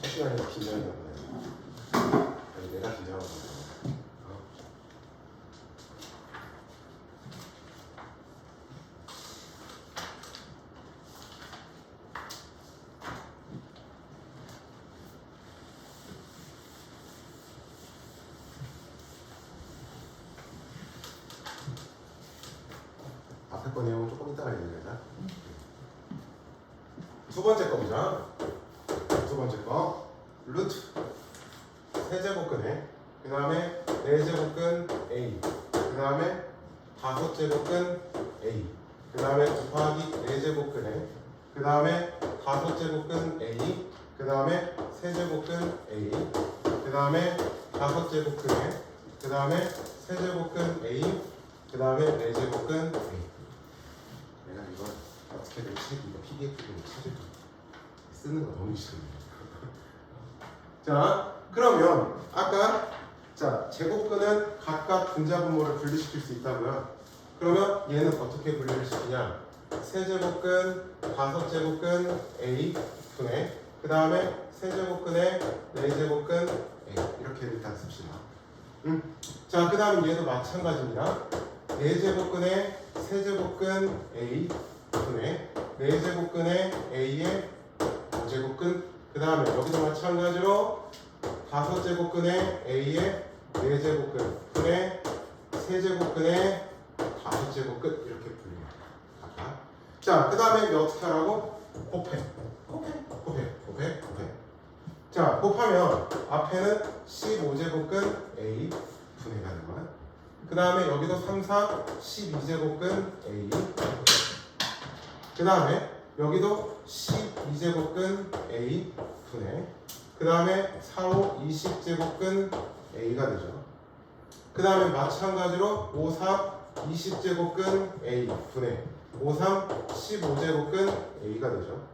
A: 첫 시간에 긴장했나 보네. 아니, 내가 긴장하고 있어. 앞에 거 내용은 조금 이따가 얘기하자. 두 번째 겁니다. 두 번째 거 루트 세제곱근에 그 다음에 4제곱근 A 그 다음에 5제곱근 A 그 다음에 곱하기 4제곱근에 그 다음에 5제곱근 A 그 다음에 세제곱근 A 그 다음에 5제곱근에 그 다음에 세제곱근 A 그 다음에 4제곱근 A. 내가 이거 어떻게든 책 이거 PDF로 찾을까? 쓰는 거 너무 싫은데. 자, 그러면 아까 자 제곱근은 각각 분자분모를 분리시킬 수 있다고요. 그러면 얘는 어떻게 분리를 시키냐? 세제곱근, 5제곱근 A 분의 그 다음에 세제곱근에 4제곱근 A 이렇게 일단 씁시다. 자, 그 다음에 얘도 마찬가지입니다. 4제곱근의 세제곱근 A 분의 4제곱근의 A의 5제곱근 그 다음에 여기도 마찬가지로 5제곱근의 A의 4제곱근 분의 세제곱근의 5제곱근 이렇게 풀립니다. 자, 그 다음에 이제 어떻게 하라고? 곱해. 자, 곱하면 앞에는 15제곱근 A 분해가 되는 거야. 그 다음에 여기도 3, 4, 12제곱근 A. 그 다음에 여기도 12제곱근 A 분해. 그 다음에 4, 5, 20제곱근 A가 되죠. 그 다음에 마찬가지로 5, 4, 20제곱근 A 분해. 5, 3, 15제곱근 A가 되죠.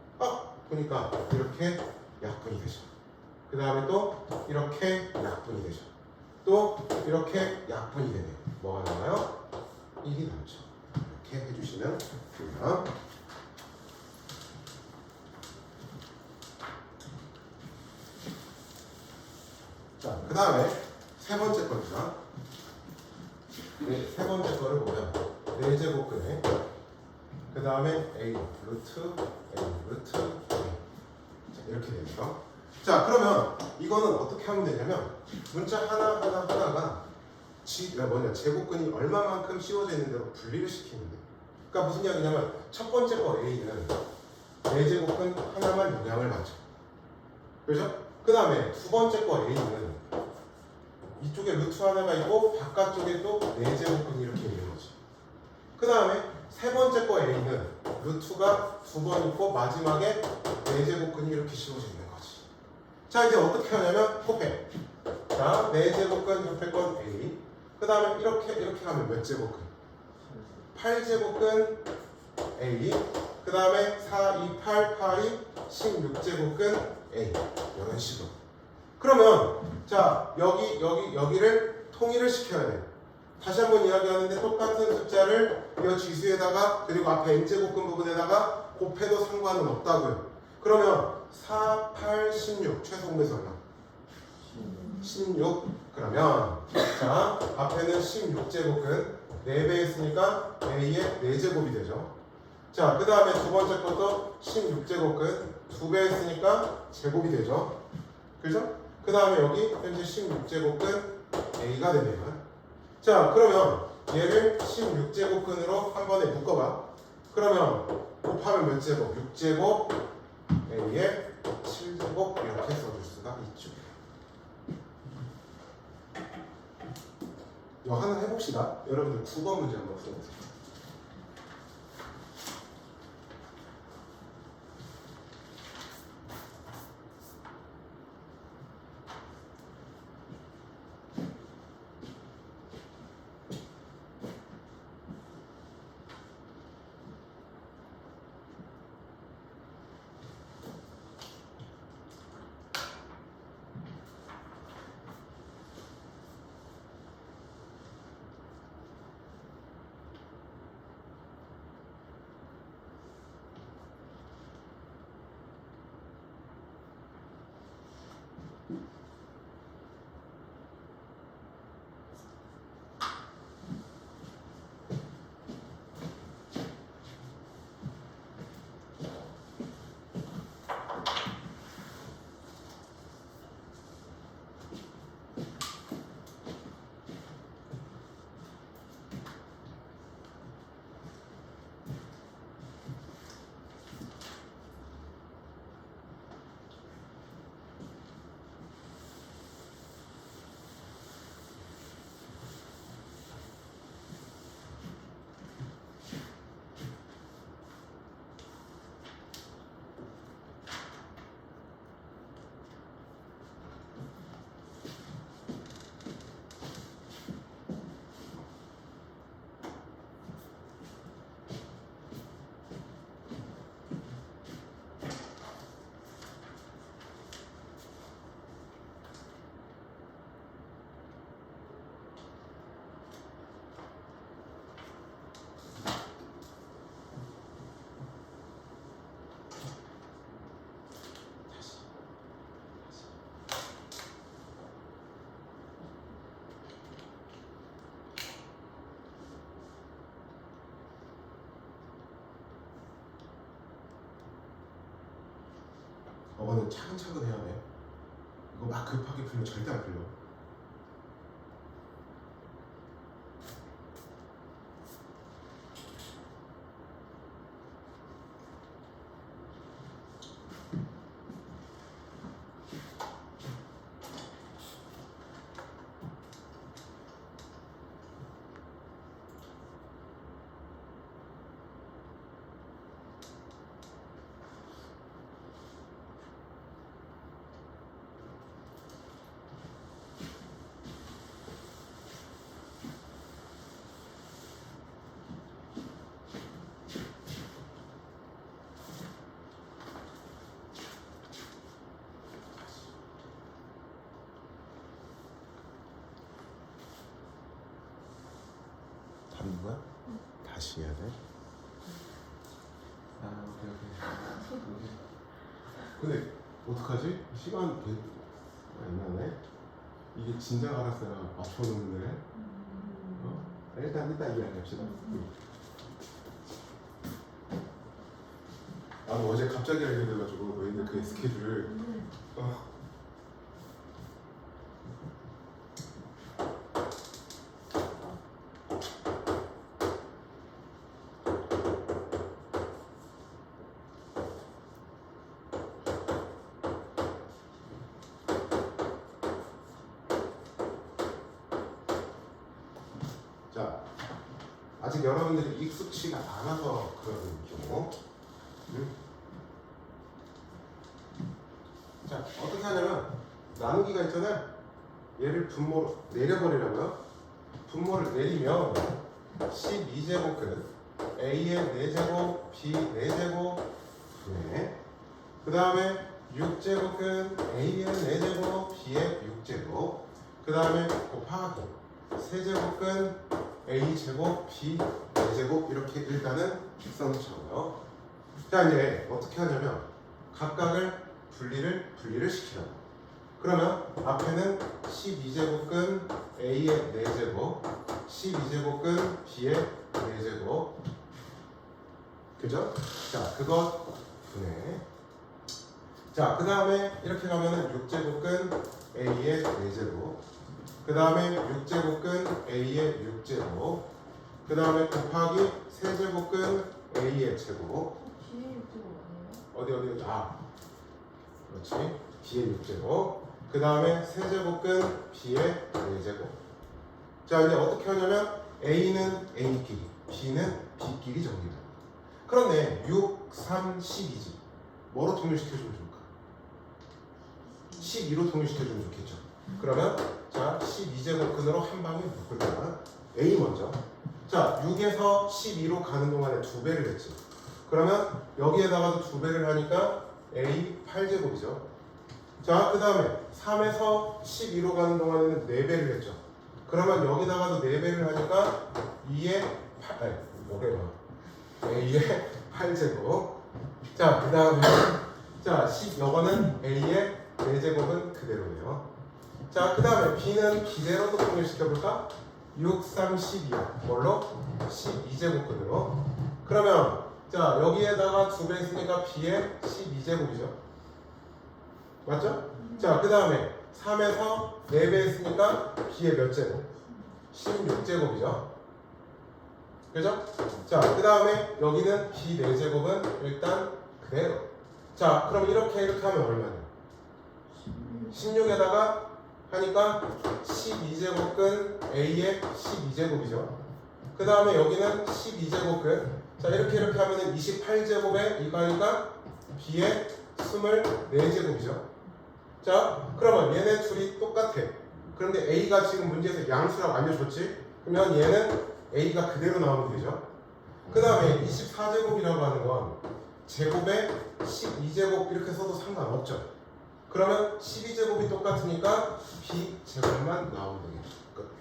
A: 보니까 이렇게 약분이 되죠. 그 다음에 또 이렇게 약분이 되죠. 또 이렇게 약분이 되네요. 뭐가 나와요? 1이 나오죠. 이렇게 해주시면 됩니다. 자, 그 다음에 세 번째 거죠. 세 번째 거를 보면 4제곱근에 그 다음에 A 루트 자, 이렇게 되죠. 자, 그러면 이거는 어떻게 하면 되냐면 문자 하나가 제곱근이 얼마만큼 씌워져 있는 대로 분리를 시키면 돼요. 그러니까 무슨 이야기냐면 첫 번째 거 A는 4제곱근 하나만 영향을 받죠. 그렇죠? 그 다음에 두 번째 거 A는 이쪽에 루트 하나가 있고 바깥쪽에 또 4제곱근이 이렇게 있는 거지. 그 다음에 세 번째 거 A는 루트가 2번 있고 마지막에 4제곱근이 이렇게 씌워져 있는 거지. 자, 이제 어떻게 하냐면 곱해. 자, 4제곱근 옆에 건 A. 그 다음에 이렇게 가면 몇 제곱근? 8제곱근 A. 그 다음에 4, 2, 8, 파이 16제곱근 A. 이런 식으로. 그러면 자, 여기를 통일을 시켜야 돼. 다시 한번 이야기하는데 똑같은 숫자를 이 지수에다가 그리고 앞에 n제곱근 부분에다가 곱해도 상관은 없다고요. 그러면 4, 8, 16 최소 공배수 얼마? 16. 그러면 자, 앞에는 16제곱근 4배 했으니까 A의 4제곱이 되죠. 자, 그 다음에 두 번째 것도 16제곱근 2배 했으니까 제곱이 되죠. 그죠? 그 다음에 여기 현재 16제곱근 A가 되네요. 자, 그러면 얘를 16제곱근으로 한 번에 묶어봐. 그러면 곱하면 몇 제곱? 6제곱 A에 7제곱 이렇게 써줄 수가 있죠. 이거 하나 해봅시다. 여러분들 9번 문제 한번 써보세요. 저거는 차근차근 해야 돼. 이거 막 급하게 풀면 절대 안 풀려. 답인 거야? 다시 해야 돼? 아, 오케이. 근데 어떡하지? 시간 안 나네? 이게 진작 알았어야 맞춰놓는데. 일단 이야기합시다. 나도 어제 갑자기 알게 돼가지고 너희들 그 스케줄을 자, 아직 여러분들이 익숙치가 않아서 그런 경우. 자, 어떻게 하냐면 나누기가 있잖아요. 얘를 분모로 내려버리려고요. 분모를 내리면 12제곱은 A의 4제곱, B 4제곱, 그 다음에 6제곱은 A의 4제곱, B의 6제곱, 그 다음에 곱하기 세제곱은 A제곱, B 4제곱 이렇게 일단은 써놓자고요. 자, 이제 어떻게 하냐면 각각을 분리를 시키라고. 그러면 앞에는 12제곱근 A의 4제곱, 12제곱근 B의 4제곱, 그죠? 자, 그것 분해. 자, 그 다음에 이렇게 가면은 6제곱근 A의 4제곱, 그 다음에 6제곱근 A의 6제곱, 그 다음에 곱하기 세제곱근 A의 제곱.
B: B의 6제곱 아니에요?
A: 어디? 아, 그렇지. B의 6제곱. 그 다음에 세제곱근 B의 4제곱. 자, 이제 어떻게 하냐면 A는 A끼리, B는 B끼리 정리를. 그런데 6, 3, 12지. 뭐로 통일시켜주면 좋을까? 12로 통일시켜주면 좋겠죠. 그러면 자, 12제곱근으로 한 방에 묶을 거야. A 먼저. 자, 6에서 12로 가는 동안에 2배를 했지. 그러면 여기에다가도 2배를 하니까 A 8제곱이죠. 자, 그 다음에 3에서 12로 가는 동안에는 4배를 했죠. 그러면 여기다가도 4배를 하니까 2의 8, A의 8제곱. 자, 그 다음에 자, 요거는 A의 4제곱은 그대로예요. 자, 그 다음에 B는 B대로도 통일시켜볼까? 6, 3, 12야. 뭘로? 12제곱근으로. 그러면 자, 여기에다가 2배 있으니까 B의 12제곱이죠. 맞죠? 자, 그 다음에 3에서 4배 있으니까 B의 몇 제곱? 16제곱이죠. 그죠? 자, 그 다음에 여기는 B 4제곱은 일단 그대로. 자, 그럼 이렇게 하면 얼마냐? 16에다가 하니까 12제곱근 A의 12제곱이죠. 그 다음에 여기는 12제곱근. 자, 이렇게 하면은 28제곱에 이거 하니까 B의 24제곱이죠. 자, 그러면 얘네 둘이 똑같아. 그런데 A가 지금 문제에서 양수라고 알려줬지? 그러면 얘는 A가 그대로 나오면 되죠. 그 다음에 24제곱이라고 하는 건 제곱에 12제곱 이렇게 써도 상관없죠. 그러면 12제곱이 똑같으니까 B제곱만 나오면 되겠죠. 끝.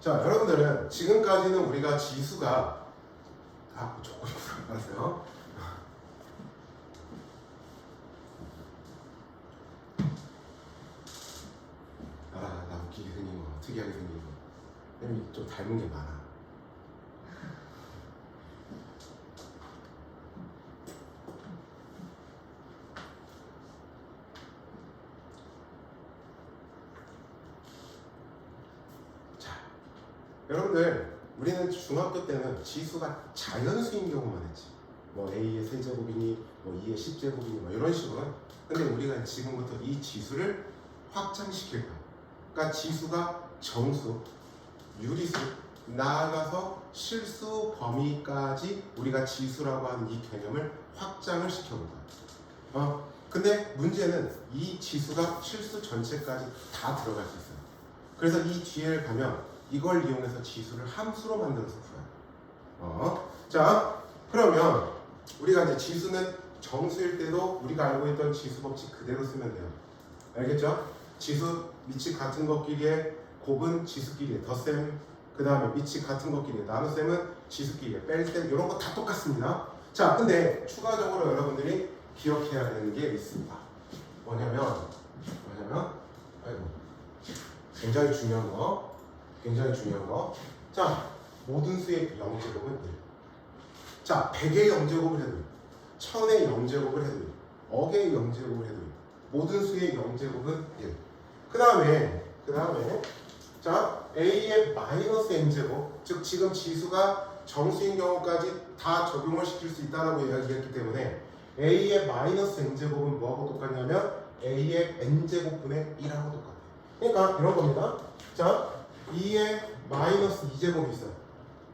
A: 자, 여러분들은 지금까지는 우리가 지수가 조건이 불안하세요. 특이하게 생긴 거. 왜냐면 좀 닮은 게 많아. 자, 여러분들 우리는 중학교 때는 지수가 자연수인 경우만 했지. 뭐 A의 세제곱이니 뭐 2의 10제곱이니 뭐 이런 식으로. 근데 우리가 지금부터 이 지수를 확장시킬 거야. 그러니까 지수가 정수, 유리수, 나아가서 실수 범위까지 우리가 지수라고 하는 이 개념을 확장을 시켜볼 거야. 근데 문제는 이 지수가 실수 전체까지 다 들어갈 수 있어요. 그래서 이 뒤에 가면 이걸 이용해서 지수를 함수로 만들어서 풀어요. 자, 그러면 우리가 이제 지수는 정수일 때도 우리가 알고 있던 지수 법칙 그대로 쓰면 돼요. 알겠죠? 지수 밑이 같은 것끼리의 곱은 지수끼리의 덧셈, 그 다음에 밑이 같은 것끼리의 나눗셈은 지수끼리의 뺄셈, 이런 거 다 똑같습니다. 자, 근데 추가적으로 여러분들이 기억해야 되는 게 있습니다. 뭐냐면 아이고, 굉장히 중요한 거. 자, 모든 수의 0제곱은 1. 자, 100의 0제곱을 해도 1000의 0제곱을 해도 억의 0제곱을 해도 모든 수의 0제곱은 1. 그 다음에 자, A의 마이너스 N제곱, 즉 지금 지수가 정수인 경우까지 다 적용을 시킬 수 있다라고 이야기했기 때문에 A의 마이너스 N제곱은 뭐하고 똑같냐면 A의 N제곱분의 1하고 똑같아요. 그러니까 이런 겁니다. 자, 2의 마이너스 2제곱이 있어요.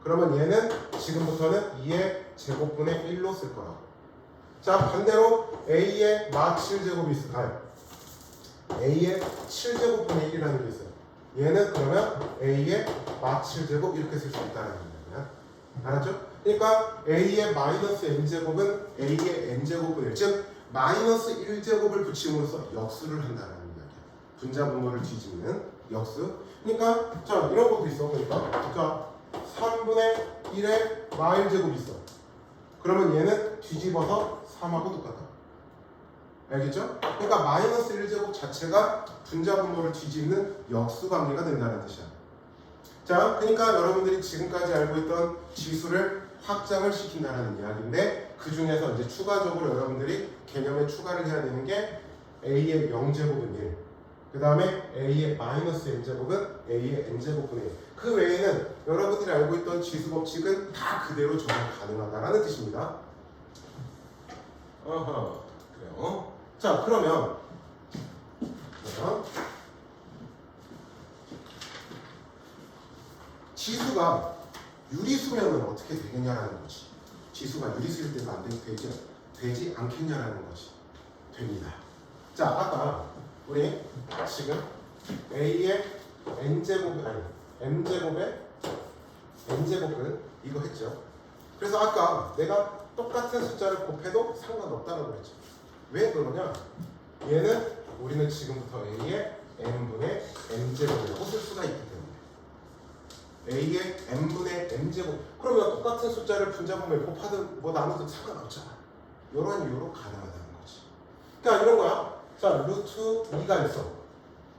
A: 그러면 얘는 지금부터는 2의 제곱분의 1로 쓸 거라고. 자, 반대로 A의 마 7제곱이 있어요. A의 7제곱분의 1이라는 게 있어요. 얘는 그러면 A의 마 7제곱 이렇게 쓸 수 있다는 겁니다. 알았죠? 그러니까 A의 마이너스 N제곱은 A의 N제곱분의 1, 즉 마이너스 1제곱을 붙임으로써 역수를 한다는 이야기야. 분자분모를 뒤집는 역수. 그러니까 자, 이런 것도 있어. 그러니까 자, 3분의 1의 마 1제곱이 있어. 그러면 얘는 뒤집어서 3하고 똑같아. 알겠죠? 그러니까 마이너스 1제곱 자체가 분자분모를 뒤집는 역수 관계가 된다는 뜻이야. 자, 그러니까 여러분들이 지금까지 알고 있던 지수를 확장을 시킨다는 이야기인데, 그 중에서 이제 추가적으로 여러분들이 개념에 추가를 해야 되는 게 A의 0제곱은 1, 그 다음에 A의 마이너스 N제곱은 A의 N제곱분의 1. 그 외에는 여러분들이 알고 있던 지수 법칙은 다 그대로 적용 가능하다는 뜻입니다. 그래요. 자, 그러면 지수가 유리수면은 어떻게 되겠냐라는 거지. 지수가 유리수일 때도 안 되지 않겠냐라는 것이 됩니다. 자, 아까 우리 지금 A의 N제곱, 아니 M제곱의 N제곱은 이거 했죠. 그래서 아까 내가 똑같은 숫자를 곱해도 상관없다라고 했죠. 왜 그러냐? 얘는 우리는 지금부터 A의 N분의 M제곱이라고 쓸 수가 있기 때문에 A의 N분의 M제곱, 그러면 똑같은 숫자를 분자분모에 곱하든 뭐 나누든 상관없잖아. 이런 이유로 가능하다는 거지. 그러니까 이런 거야. 자, 루트 2가 있어.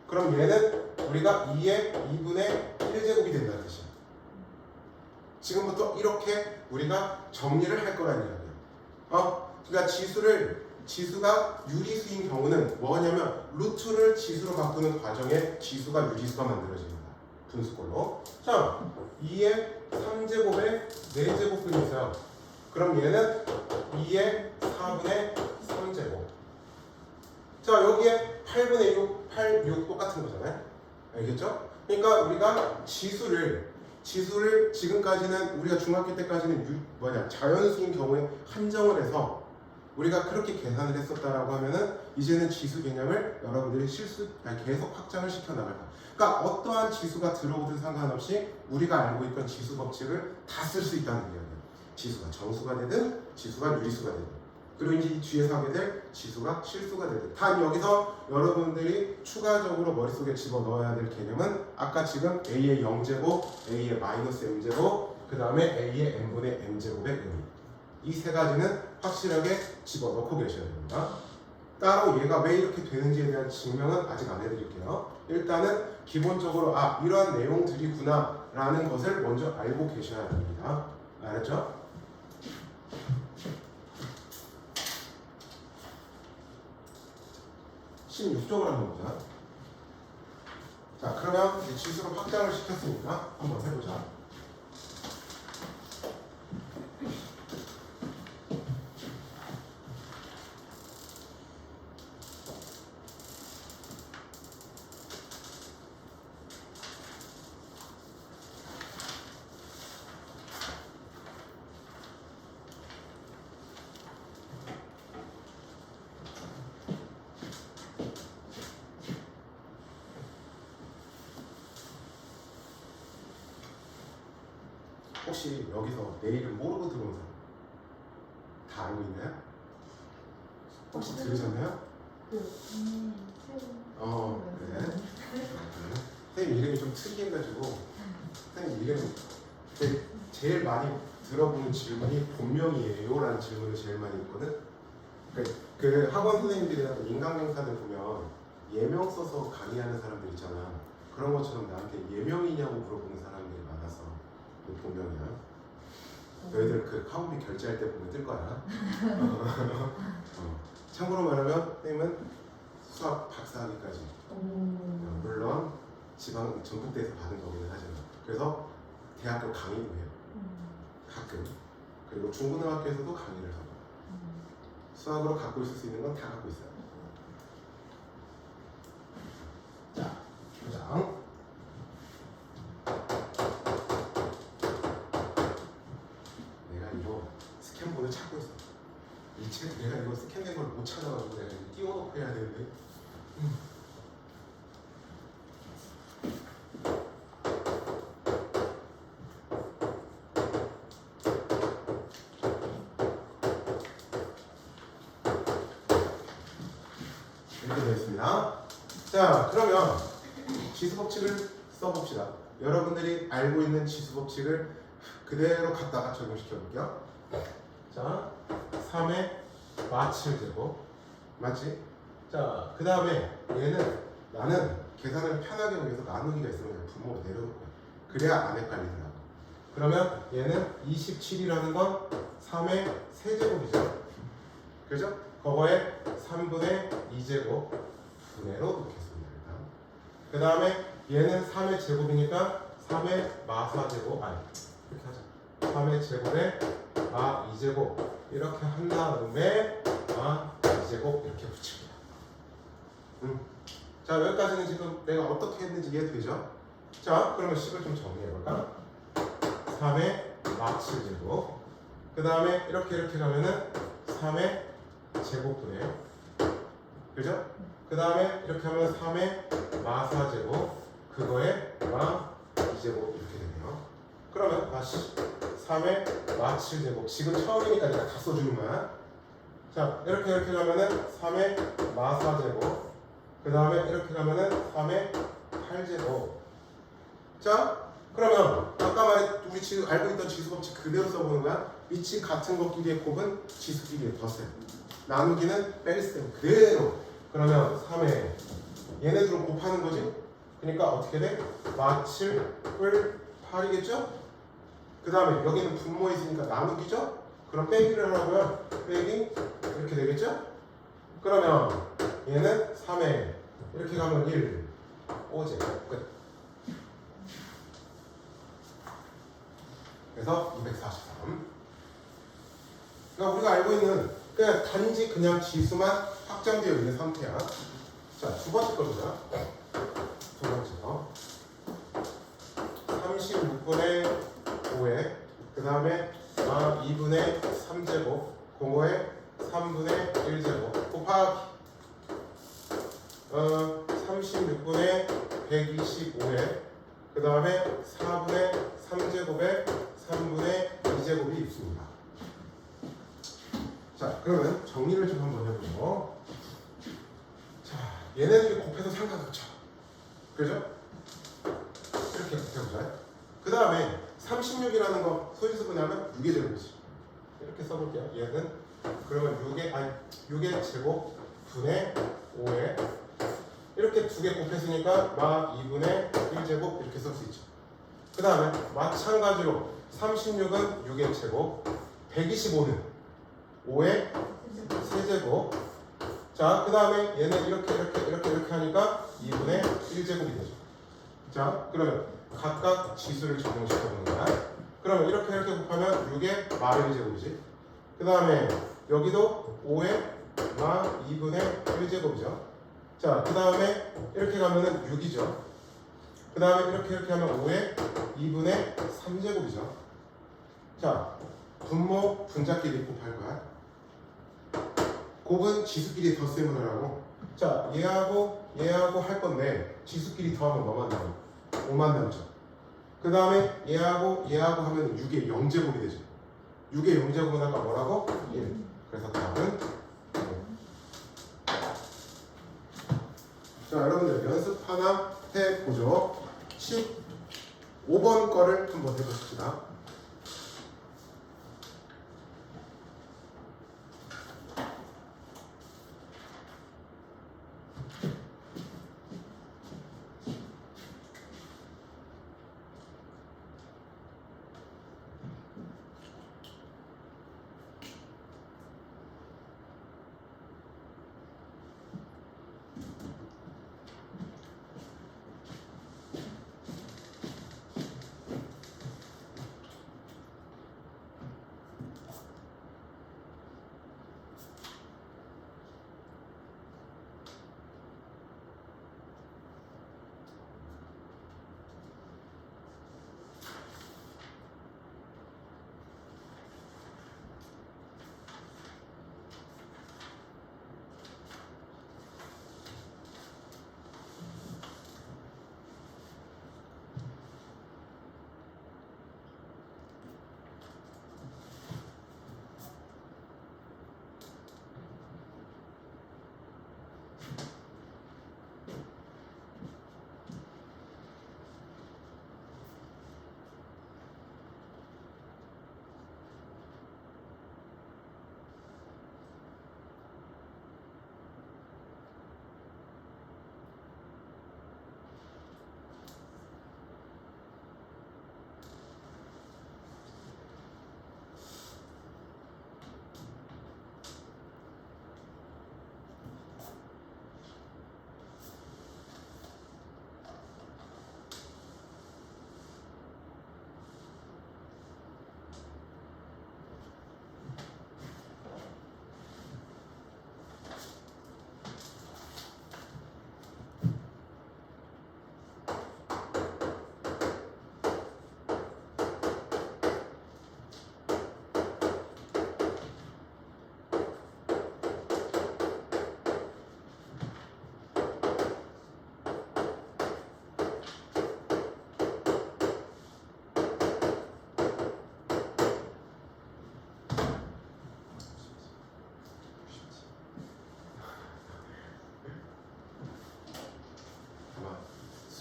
A: 그럼 얘는 우리가 2의 2분의 1제곱이 된다는 뜻이야. 지금부터 이렇게 우리가 정리를 할 거라는 이야기야. 그러니까 지수가 유리수인 경우는 뭐냐면 루트를 지수로 바꾸는 과정에 지수가 유리수가 만들어집니다. 분수꼴로. 자, 2의 3제곱에 4제곱분이 있어요. 그럼 얘는 2의 4분의 3제곱. 자, 여기에 8분의 6, 8, 6 똑같은 거잖아요. 알겠죠? 그러니까 우리가 지수를 지금까지는 우리가 중학교 때까지는 자연수인 경우에 한정을 해서 우리가 그렇게 계산을 했었다라고 하면은 이제는 지수 개념을 여러분들이 계속 확장을 시켜 나갈 거야. 그러니까 어떠한 지수가 들어오든 상관없이 우리가 알고 있던 지수 법칙을 다 쓸 수 있다는 이야기예요. 지수가 정수가 되든 지수가 유리수가 되든, 그리고 이제 이 뒤에서 하게 될 지수가 실수가 되든, 단 여기서 여러분들이 추가적으로 머릿속에 집어넣어야 될 개념은 아까 지금 A의 0제곱, A의 마이너스 M제곱, 그 다음에 A의 N분의 M제곱의 의미, 이 세 가지는 확실하게 집어넣고 계셔야 됩니다. 따로 얘가 왜 이렇게 되는지에 대한 증명은 아직 안 해드릴게요. 일단은 기본적으로 이러한 내용들이구나 라는 것을 먼저 알고 계셔야 됩니다. 알았죠? (16쪽을) 한번 보자. 자, 그러면 이제 지수로 확장을 시켰으니까 한번 해보자. 혹시 여기서 내 이름 모르고 들어온 사람 다 알고 있나요? 혹시 들으셨나요? 그래. 선생님 이름이 좀 특이해가지고 선생님 이름 제일 많이 들어보는 질문이 본명이에요 라는 질문을 제일 많이 있거든. 그 학원 선생님들이나 인강강사들 보면 예명 써서 강의하는 사람들 있잖아. 그런 것처럼 나한테 예명이냐고 물어보는 사람들이 많아서 본명이야. 너희들 그 카우비 결제할 때 보면 뜰 거야. 참고로 말하면 선생님은 수학 박사학위까지 물론 지방 전국대에서 받은 거기는 하지만 그래서 대학교 강의도 해요. 가끔. 그리고 중고등학교에서도 강의를 하고 수학으로 갖고 있을 수 있는 건 다 갖고 있어요. 자, 보자. 내가 이거 스캔본을 찾고 있어. 이 책 내가 이거 스캔된 걸 못 찾아가지고 내가 이거 띄워놓고 해야 되는데. 이렇게 되어 있습니다. 자, 그러면 지수 법칙을 써봅시다. 여러분들이 알고 있는 지수 법칙을 그대로 갖다가 적용시켜 볼게요. 자, 3의 마7제곱 맞지? 자, 그 다음에 얘는 나는 계산을 편하게 하기 위해서 나누기가 있으면 그냥 분모로 내려놓을 거야. 그래야 안 헷갈리더라고. 그러면 얘는 27이라는 건 3의 세제곱이죠. 그죠? 그거에 3분의 2제곱 분해로 놓겠습니다. 일단. 그 다음에 얘는 3의 제곱이니까 3의 마4제곱 이렇게 하자. 3의 제곱에 마2제곱 이렇게 한 다음에 마2제곱 이렇게 붙입니다. 자, 여기까지는 지금 내가 어떻게 했는지 이해되죠? 자, 그러면 식을 좀 정리해볼까? 3의 마7제곱 그 다음에 이렇게 가면은 3의 제곱분해 그죠? 그 다음에 이렇게 하면 3의 마4제곱 그거에 마2제곱 이렇게 되네요. 그러면 다시 3의 마7제곱 지금 처음이니까 내가 다 써주는 거야. 자, 이렇게 가면은 3의 마4제곱 그 다음에 이렇게 가면은 3의 8제곱. 자, 그러면 아까 우리 지금 알고 있던 지수 법칙 그대로 써보는 거야. 위치 같은 것끼리의 곱은 지수끼리의 덧셈. 나누기는 뺄셈 그대로. 그러면 3에 얘네들을 곱하는 거지. 그러니까 어떻게 돼? 마7 뿔 8이겠죠? 그 다음에 여기는 분모에 있으니까 나누기죠? 그럼 빼기를 하라고요. 빼기 이렇게 되겠죠? 그러면 얘는 3에 이렇게 가면 1 5제곱 끝. 그래서 243. 그러니까 우리가 알고 있는 그냥 단지 그냥 지수만 확장되어 있는 상태야. 자, 두 번째 거 보자. 두 번째 거. 36분의 5에 그 다음에 2분의 3제곱 그거에 3분의 1제곱 곱하기 36분의 125에 그 다음에 4분의 3제곱에 3분의 2제곱이 있습니다. 자, 그러면 정리를 좀 한번 해보죠. 자, 얘네들이 곱해서 상관없죠. 그죠? 이렇게 해보자. 그 다음에 36이라는 거 소지수분하면 6의 제곱이지. 이렇게 써볼게요. 얘는 그러면 6의 제곱 분의 5에 이렇게 두 개 곱했으니까 막 2분의 1제곱 이렇게 쓸 수 있죠. 그 다음에 마찬가지로 36은 6의 제곱, 125는 5의 세제곱. 자, 그 다음에 얘는 이렇게 하니까 2분의 1제곱이 되죠. 자, 그러면 각각 지수를 적용시켜 보는 거야. 그러면 이렇게 곱하면 6의 마 1제곱이지. 그 다음에 여기도 5의 마 2분의 1제곱이죠. 자, 그 다음에 이렇게 가면은 6이죠. 그 다음에 이렇게 하면 5의 2분의 3제곱이죠. 자, 분모 분자끼리 곱할 거야. 곱은 지수끼리 덧셈을 하라고. 자, 얘하고 할 건데 지수끼리 더하면 뭐만 남아? 5만 남죠. 그 다음에 얘하고 하면 6의 0제곱이 되죠. 6의 0제곱은 아까 뭐라고? 1. 그래서 답은 1. 자, 여러분들 연습 하나 해보죠. 15번 거를 한번 해보십시다.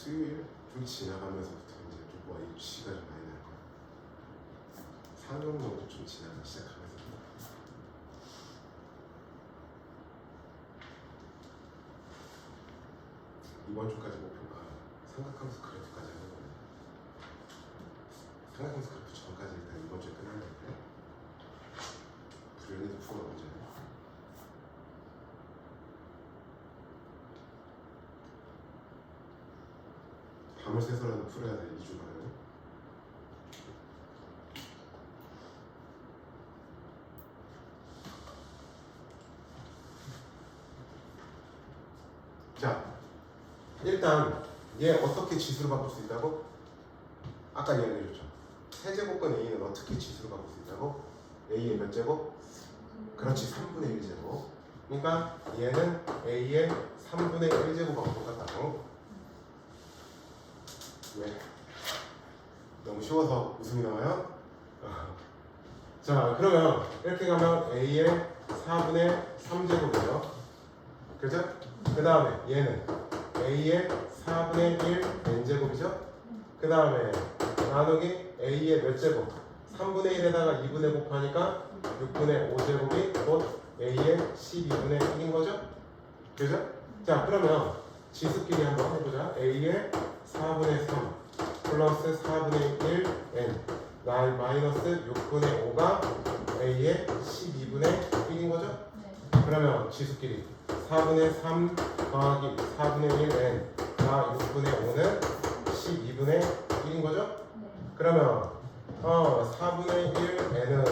A: 수요일 좀 지나가면서부터 이제 좀 H가 좀 많이 날 거야. 상용 정도 좀 지나가기 시작하면서 이번 주까지 목표가 삼각함수 그래프까지 하는 거예요. 삼각함수 그래프 전까지 일단 이번 주에 끝나야 되는데 불연히도 풀어 문제는 밤을 새서라도 풀어야 돼. 2주간은. 자, 일단 얘 어떻게 지수로 바꿀 수 있다고? 아까 얘기해줬죠. 세제곱권 A는 어떻게 지수로 바꿀 수 있다고? A의 몇 제곱? 그렇지, 3분의 1제곱. 그러니까 얘는 A의 3분의 1제곱하고 똑같다고. 왜? 너무 쉬워서 웃음이 나와요? 자, 그러면 이렇게 가면 A의 4분의 3제곱이죠. 그죠? 그 다음에 얘는 A의 4분의 1 n제곱이죠. 그 다음에 나누기 A의 몇 제곱? 3분의 1에다가 2분의 곱하니까 6분의 5제곱이 곧 A의 12분의 1인 거죠. 그죠? 자, 그러면 지수끼리 한번 해보자. A의 4분의 3 플러스 4분의 1 N 마이너스 6분의 5가 A의 12분의 1인 거죠?
B: 네.
A: 그러면 지수끼리 4분의 3 더하기 4분의 1 N 나 6분의 5는 12분의 1인 거죠?
B: 네.
A: 그러면 4분의 1 N은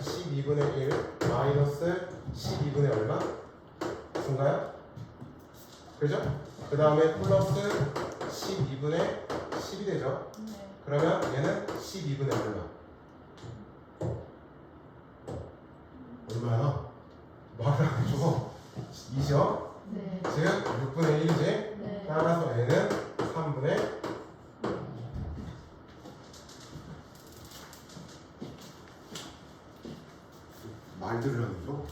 A: 12분의 1 마이너스 12분의 얼마? 순가요? 그죠? 그 다음에 플러스 12분의 10이 되죠?
B: 네.
A: 그러면 얘는 12분의 얼마? 얼마야? 말을 안 해줘. 2죠?
B: 네.
A: 즉 6분의 1이지?
B: 네.
A: 따라서 N은 3분의 말 들으라는 거?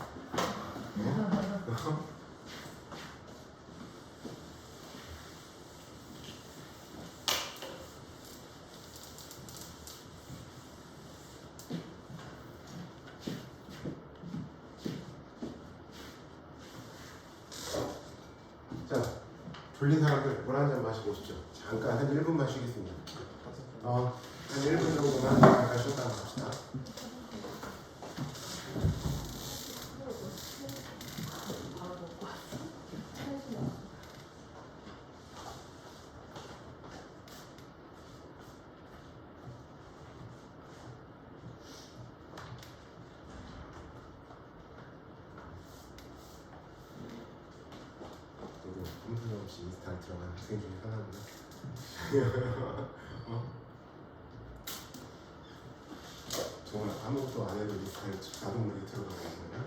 A: 자, 졸린 사람들 물 한 잔 마시고 오십시오. 잠깐 한 1분만 쉬겠습니다. 한 1분 정도만 잠깐 쉬었다가 갑시다.
B: 바로 먹고 왔어. 차에서
A: 너도 컴퓨터 없이 인스타에 들어가는 학생 중에 하나구나. 정말 아무것도 안 해도 인스타에 자동으로 들어가는 거야?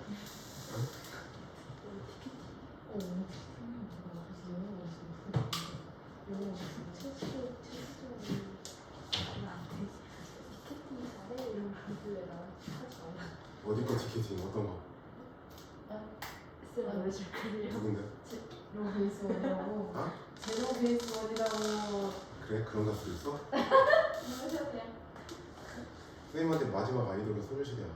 A: 어디 거 티켓이 어떤 거? 누군데?
B: 제로 베이스 원이라고.
A: 아?
B: 제로 베이스 원이라고.
A: 그래? 그런 가수 있어?
B: 그냥.
A: 선생님한테 마지막 아이돌은 소녀시대야.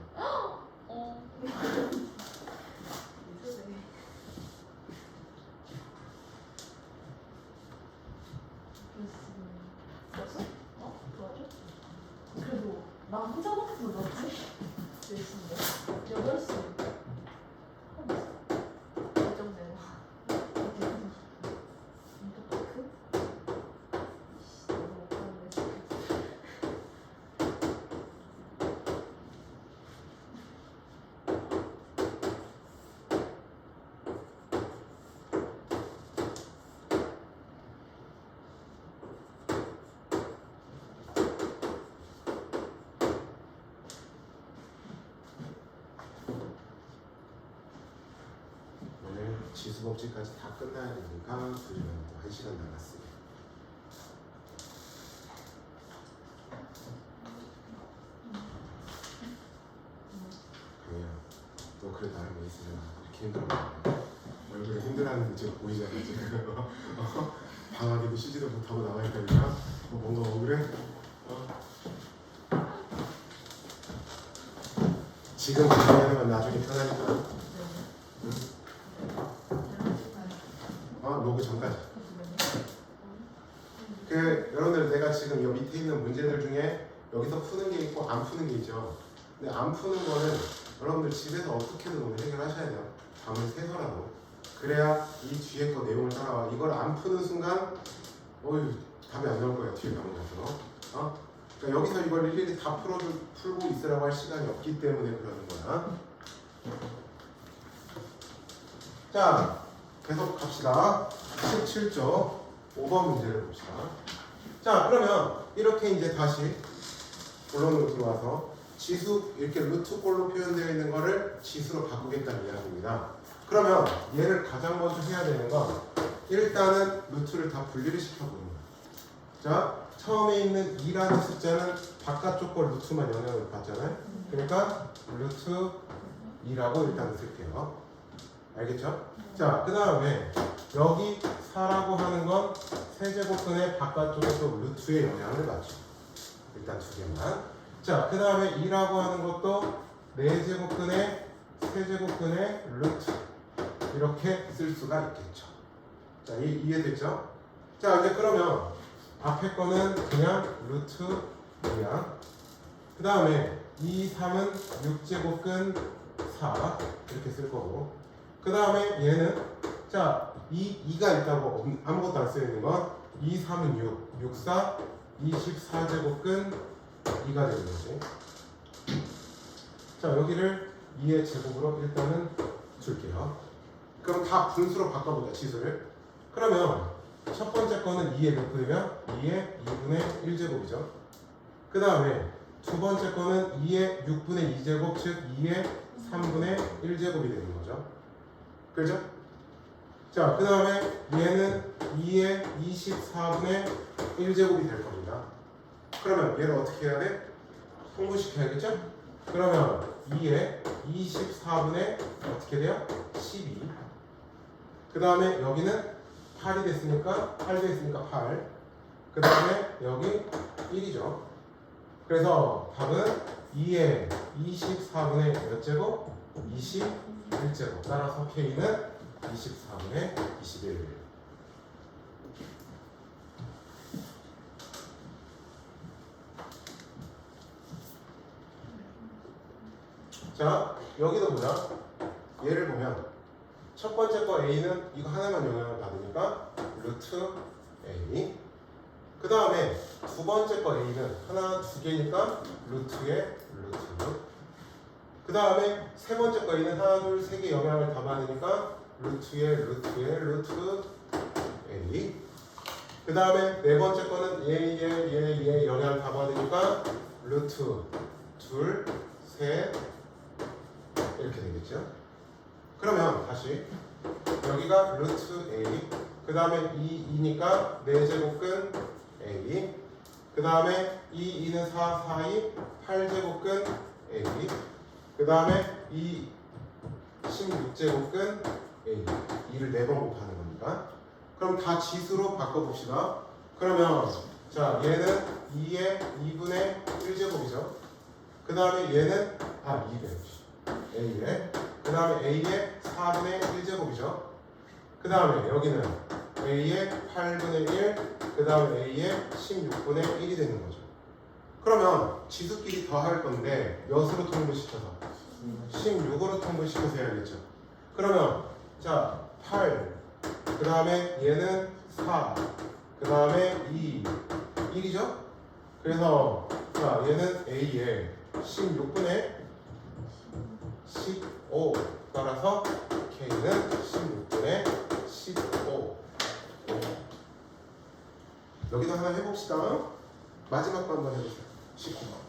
B: 그래도 나 혼자밖에 못 왔지? 몇 시인데? 8시. 결정되고.
A: 오늘 지수법칙까지 다 끝나야 되니까 그러면 또 1시간 남았어요. 강희야, 너 그래 나를 왜 있으면 이렇게 힘들어? 얼굴에 힘들어하는 게 지금 보이잖아 지금. 방학에도 쉬지도 못하고 나와 있다니까. 뭔가 억울해? 지금 강의하면 나중에 편하니까. 로그 전까지. 여러분들 내가 지금 여기 밑에 있는 문제들 중에 여기서 푸는 게 있고 안 푸는 게 있죠. 근데 안 푸는 거는 여러분들 집에서 어떻게든 오늘 해결하셔야 돼요. 밤을 새서라도. 그래야 이 뒤에 거 내용을 따라와. 이걸 안 푸는 순간 답이 안 나올 거예요. 뒤에 나온 거서. 그러니까 여기서 이걸 일일이 다 풀고 있으라고 할 시간이 없기 때문에 그러는 거야. 자, 계속 갑시다. 17조 5번 문제를 봅시다. 자, 그러면 이렇게 이제 다시 본론으로 들어와서 지수 이렇게 루트꼴로 표현되어 있는 거를 지수로 바꾸겠다는 이야기입니다. 그러면 얘를 가장 먼저 해야 되는 건 일단은 루트를 다 분리를 시켜보는 거예요. 자, 처음에 있는 2라는 숫자는 바깥쪽 걸 루트만 영향을 받잖아요. 그러니까 루트 2라고 일단 쓸게요. 알겠죠? 자, 그 다음에 여기 4라고 하는 건 세제곱근의 바깥쪽에서 루트의 영향을 받죠. 일단 두 개만. 자, 그 다음에 2라고 하는 것도 4제곱근의 세제곱근의 루트 이렇게 쓸 수가 있겠죠. 자, 이해됐죠? 자, 이제 그러면 앞에 거는 그냥 루트 2야. 그 다음에 2, 3은 6제곱근 4 이렇게 쓸 거고, 그 다음에 얘는 자 2가 있다고 아무것도 안 쓰여있는 건 2, 3은 6, 6, 4, 24제곱근 2가 되는 거지. 자, 여기를 2의 제곱으로 일단은 줄게요. 그럼 다 분수로 바꿔보자, 지수를. 그러면 첫 번째 거는 2의 몇 분이면 2의 2분의 1제곱이죠. 그 다음에 두 번째 거는 2의 6분의 2제곱, 즉 2의 3분의 1제곱이 되는 거죠. 그죠? 자, 그 다음에 얘는 2의 24분의 1제곱이 될 겁니다. 그러면 얘를 어떻게 해야 돼? 통분시켜야겠죠? 그러면 2의 24분의 어떻게 돼요? 12. 그 다음에 여기는 8이 됐으니까 8이 됐으니까 8. 그 다음에 여기 1이죠. 그래서 답은 2의 24분의 몇 제곱? 21제곱. 따라서 K는 24분의 21. 자, 여기도 보자. 얘를 보면 첫 번째 거 A는 이거 하나만 영향을 받으니까 루트 A. 그 다음에 두 번째 거 A는 하나, 두 개니까 루트의 루트. 그 다음에 세 번째 거 A는 하나, 둘, 세 개 영향을 다 받으니까 루트의 루트 A. 그 다음에 네 번째 거는 얘 영향을 다 받으니까 루트 둘, 셋 이렇게 되겠죠. 그러면 다시 여기가 루트 A, 그 다음에 2니까 4제곱근 A, 그 다음에 2는 4, 4이 8제곱근 A, 그 다음에 16제곱근 A, 2를 4번 곱하는 거니까. 그럼 다 지수로 바꿔봅시다. 그러면 자, 얘는 2의 2분의 1제곱이죠. 그 다음에 얘는 200 A에, 그 다음에 A의 4분의 1제곱이죠. 그 다음에 여기는 A의 8분의 1, 그 다음에 A의 16분의 1이 되는 거죠. 그러면 지수끼리 더할 건데 몇으로 통분시켜서? 16으로 통분시켜서 해야겠죠. 그러면 자 8, 그 다음에 얘는 4, 그 다음에 2, 1이죠. 그래서 자 얘는 A의 16분의 15, 따라서 K는 16분의 15. 여기도 하나 해봅시다. 마지막 거 한번 해보세요. 19번.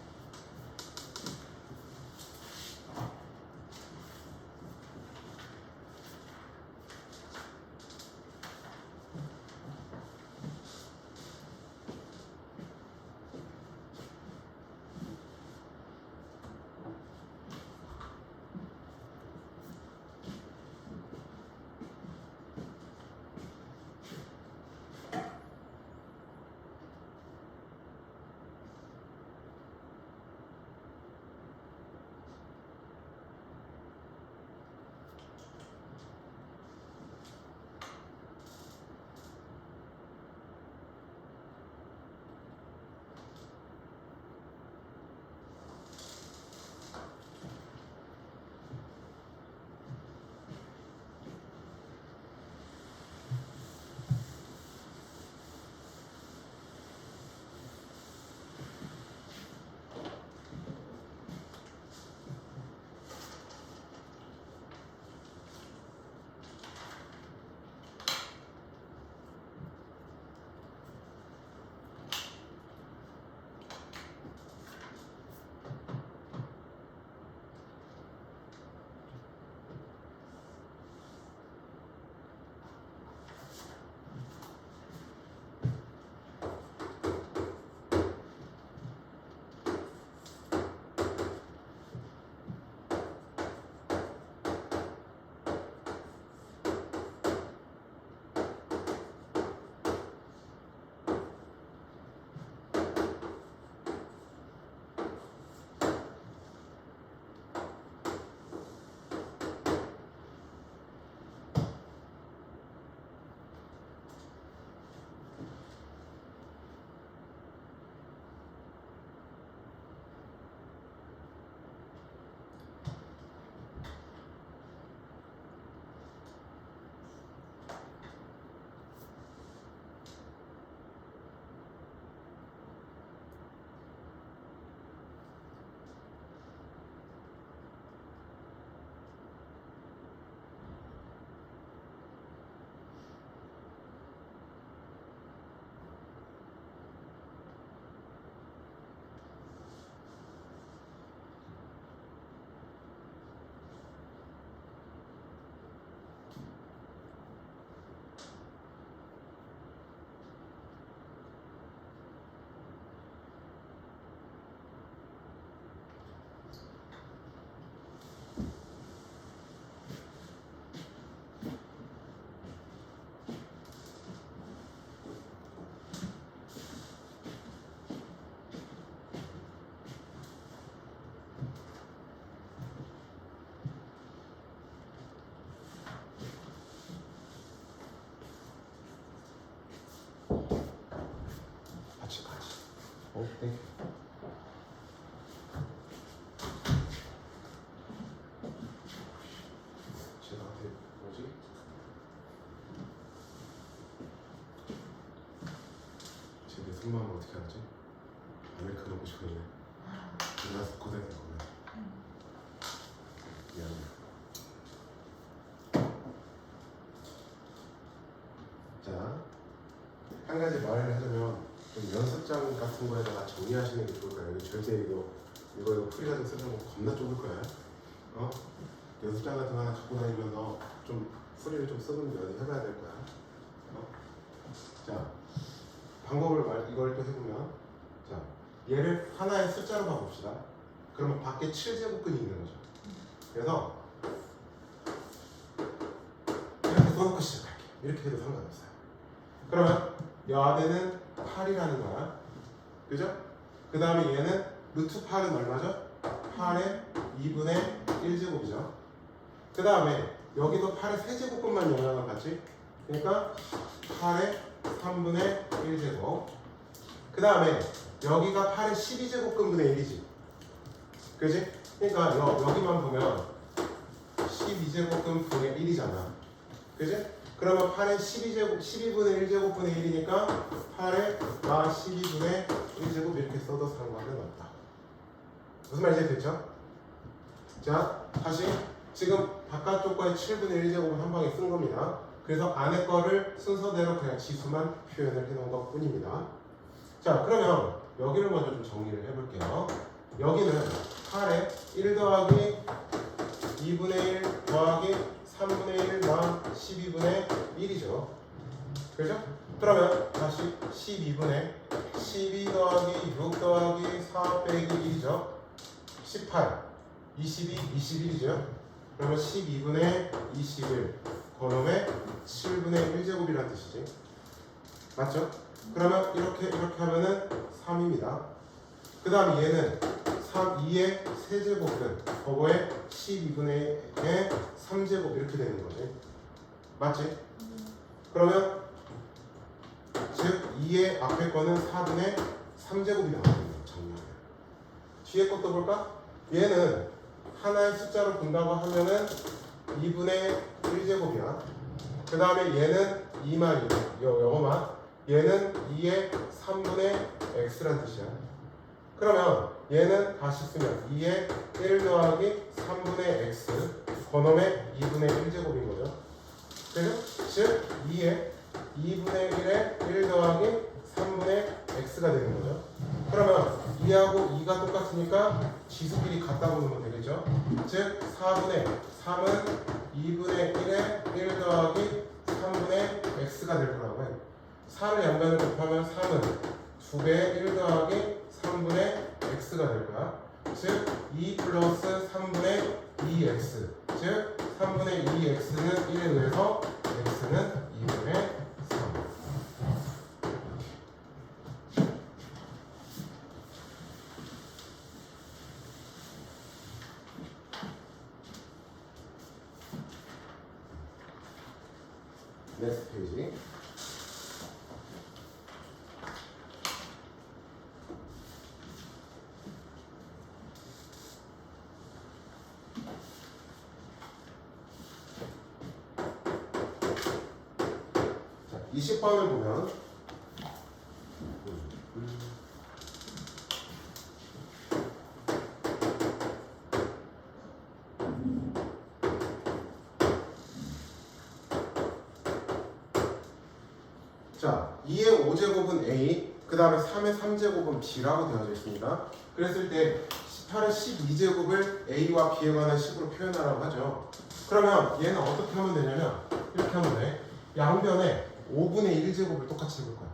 A: 땡큐. 쟤한테 뭐지? 쟤내 속마음 어떻게 알지? 아메리카노 먹고 싶은데 내가 고생했어 거면 미안해. 자, 한 가지 말을 하자면 좀 연습장 같은 거에다가 정리하시는 게 좋을 거예요. 절대 이거 풀이가지고 쓰는 거 겁나 좁을 거야. 어? 연습장 같은 거 하나 갖고 다니면서 좀 풀이를 좀 쓰는 연습해봐야 될 거야. 어? 자, 방법을 이걸 또 해보면, 자, 얘를 하나의 숫자로 바꿉시다. 그러면 밖에 7제곱근이 있는 거죠. 그래서 이렇게 써놓고 시작할게. 이렇게 해도 상관없어요. 그러면 이 안에는 8이라는 거야. 그죠? 그 다음에 얘는 루트 8은 얼마죠? 8의 2분의 1제곱이죠. 그 다음에 여기도 8의 세제곱분만 영향을 받지. 그러니까 8의 3분의 1제곱. 그 다음에 여기가 8의 12제곱분분의 1이지. 그지? 그러니까 여기만 보면 12제곱분분의 1이잖아. 그지? 그러면 8의 12분의 1제곱분의 1이니까 8의 마 12분의 1제곱 이렇게 써도 상관은 없다. 무슨 말인지 됐죠? 자, 다시 지금 바깥쪽과의 7분의 1제곱은 한 방에 쓴 겁니다. 그래서 안에 거를 순서대로 그냥 지수만 표현을 해놓은 것 뿐입니다. 자, 그러면 여기를 먼저 좀 정리를 해볼게요. 여기는 8에 1 더하기 2분의 1 더하기 3분의 1 마 12분의 1이죠. 그죠? 그러면 다시 12분의 12 더하기 6 더하기 4 빼기 1이죠. 18, 22, 21이죠. 그러면 12분의 21 그놈의 7분의 1제곱이라는 뜻이지. 맞죠? 그러면 이렇게 하면은 3입니다. 그 다음 얘는 2의 세제곱은 거거의 12분의 3제곱 이렇게 되는 거지. 맞지? 그러면 즉 2의 앞에 거는 4분의 3제곱이 나오는 거야. 정리하면. 뒤에 것도 볼까? 얘는 하나의 숫자로 본다고 하면은 2분의 1제곱이야. 그 다음에 얘는 2만 영어만. 얘는 2의 3분의 x란 뜻이야. 그러면 얘는 다시 쓰면 2의 1 더하기 3분의 x 그놈의 2분의 1제곱인 거죠. 그래서 즉 2의 2분의 1에 1 더하기 3분의 x가 되는 거죠. 그러면 2하고 2가 똑같으니까 지수끼리 같다고 보면 되겠죠. 즉 4분의 3은 2분의 1에 1 더하기 3분의 x가 될 거라고 해. 4를 양변을 곱하면 3은 2배의 1 더하기 3분의 x가 될 거야. 즉 2 플러스 3분의 2x 즉 3분의 2x는 1에 의해서 x는 2분의 3. 넥스트 페이지. 자, 20번을 보면 자, 2의 5제곱은 A, 그 다음에 3의 3제곱은 B라고 되어져 있습니다. 그랬을 때 18의 12제곱을 A와 B에 관한 식으로 표현하라고 하죠. 그러면 얘는 어떻게 하면 되냐면 이렇게 하면 돼. 양변에 5분의 1제곱을 똑같이 해볼 거야.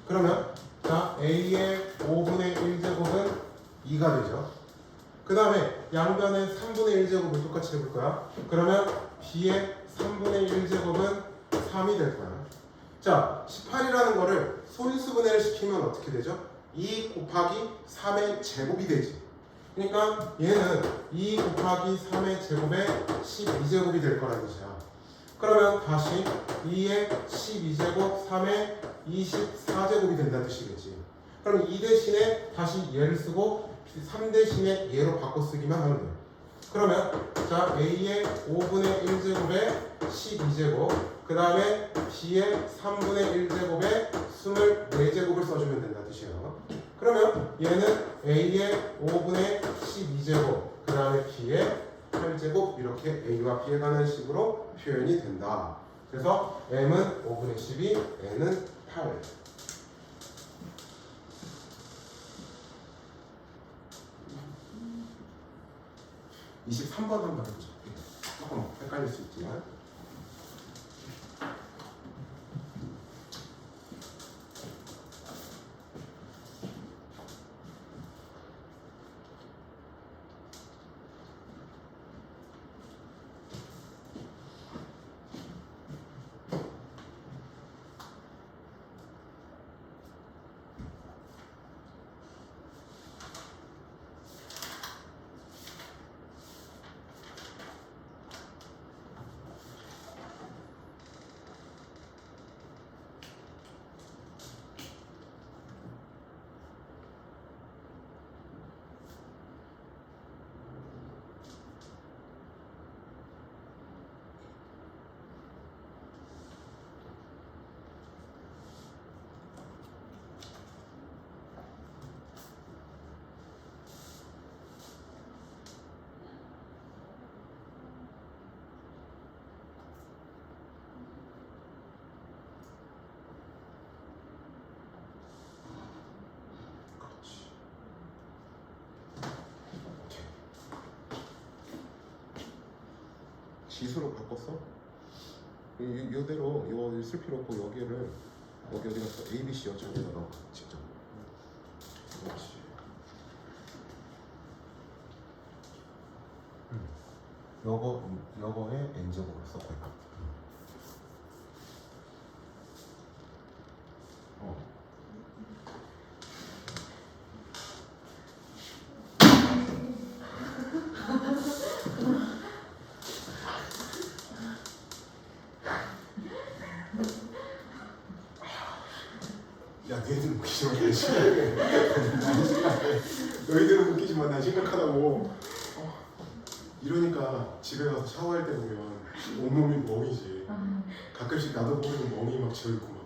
A: 그러면 자, A의 5분의 1제곱은 2가 되죠. 그 다음에 양변에 3분의 1제곱을 똑같이 해볼 거야. 그러면 B의 3분의 1제곱은 3이 될 거야. 자, 18이라는 거를 소인수분해를 시키면 어떻게 되죠? 2 곱하기 3의 제곱이 되지. 그러니까 얘는 2 곱하기 3의 제곱에 12제곱이 될 거라는 뜻이야. 그러면 다시 2의 12제곱 3의 24제곱이 된다는 뜻이겠지. 그럼 2 대신에 다시 얘를 쓰고 3 대신에 얘로 바꿔 쓰기만 하면 돼요. 그러면 자 A의 5분의 1제곱에 12제곱 그 다음에 B의 3분의 1제곱에 24제곱을 써주면 된다는 뜻이에요. 그러면 얘는 A의 5분의 12제곱 그 다음에 B의 8제곱 이렇게 A와 B에 관한 식으로 표현이 된다. 그래서 M은 5분의 12, N은 8. 음. 23번 한번 해보자. 조금 헷갈릴 수 있지만 지수로 바꿨어? 이대로 이거 쓸 필요 없고 여기를 여기 어디 갔어? A, B, C 여기다 넣어 직접. 그렇지. 요거에 n제곱을 써 거의. 야, 너희들은 웃기지만 난 심각해. 너희들은 웃기지만 난 심각하다고. 이러니까 집에 가서 샤워할 때 보면 온몸이 멍이지. 가끔씩 나도 보면 멍이 막 지어있고 막.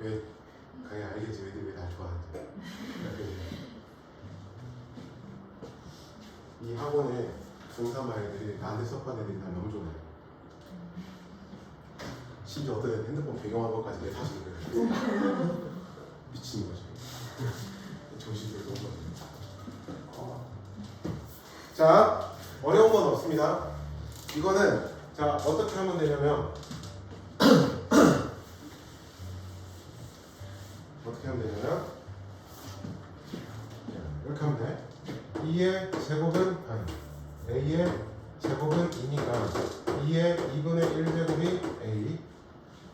A: 왜? 그게 알겠지. 애들 왜 나 좋아하는지. 이 학원에 중3 아이들이 나한테 수업한 애들이 날 너무 좋아해. 심지어 어떤 애는 핸드폰 배경화면까지 내 탓인 거야. 미친 거지. 정신이 너무 거지. 자, 어려운 건 없습니다. 이거는 자 어떻게 하면 되냐면 어떻게 하면 되냐면 이렇게 하면 돼. 2의 제곱은 A의 제곱은 2니까 2의 2분의 1제곱이 A.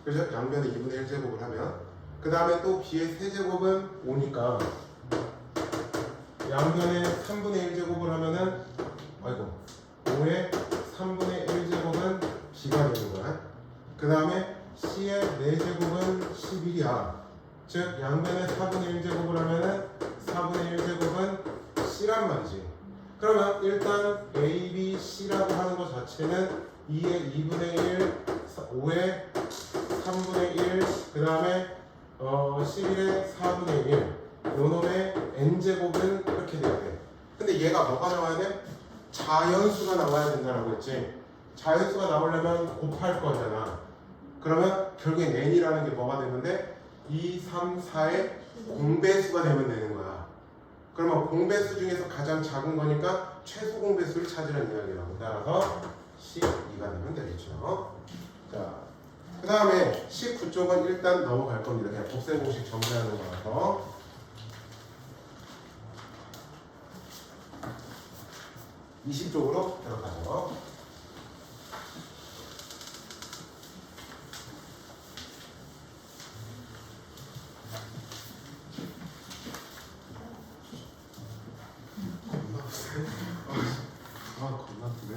A: 그래서 양변에 2분의 1제곱을 하면 그 다음에 또 B의 세제곱은 5니까 양변에 3분의 1제곱을 하면은 5의 3분의 1제곱은 B가 되는 거야. 그 다음에 C의 4제곱은 11이야. 즉 양변에 4분의 1제곱을 하면은 4분의 1제곱은 C란 말이지. 그러면 일단 A, B, C라고 하는 것 자체는 2의 2분의 1, 5의 3분의 1, 그 다음에 11의 4분의 1. 요 놈의 n제곱은 이렇게 돼야 돼. 근데 얘가 뭐가 나와야 돼? 자연수가 나와야 된다고 했지. 자연수가 나오려면 곱할 거잖아. 그러면 결국엔 n이라는 게 뭐가 되는데 2, 3, 4의 공배수가 되면 되는 거야. 그러면 공배수 중에서 가장 작은 거니까 최소 공배수를 찾으라는 이야기라고. 따라서 12가 되면 되겠죠. 자, 그 다음에 19쪽은 일단 넘어갈 겁니다. 그냥 곱셈 공식 정리하는 거라서. 20쪽으로 들어가죠. 겁나 아프네. 겁나 아프네.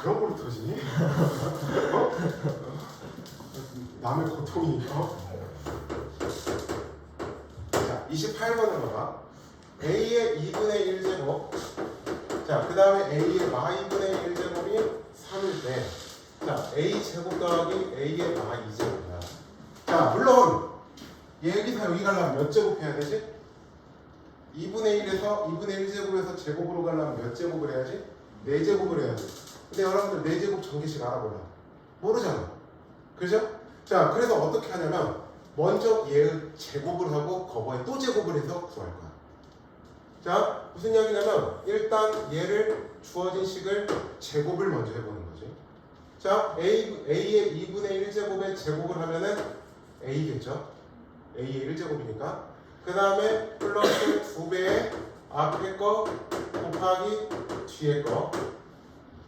A: 그런 걸로 왜 터지니? 어? 남의 고통이니까. 자, 28번을 봐봐. A의 2분의 1제곱. 자, 그 다음에 A의 마이분의 1제곱이 3일 때, 자, A 제곱 더하기 A의 마 2제곱이야. 자, 물론 여기서 여기 가려면 몇 제곱 해야 되지? 2분의 1에서 2분의 1제곱에서 제곱으로 가려면 몇 제곱을 해야지? 4제곱을 해야지. 근데 여러분들 4제곱 전개식 알아볼라? 모르잖아. 그죠? 자, 그래서 어떻게 하냐면 먼저 얘의 제곱을 하고 거거에 또 제곱을 해서 구할 거야. 자, 무슨 이야기냐면 일단 얘를 주어진 식을 제곱을 먼저 해보는 거지. 자, A의 2분의 1제곱의 제곱을 하면은 A겠죠? A의 1제곱이니까. 그 다음에 플러스 2배의 앞에 거 곱하기 뒤에 거.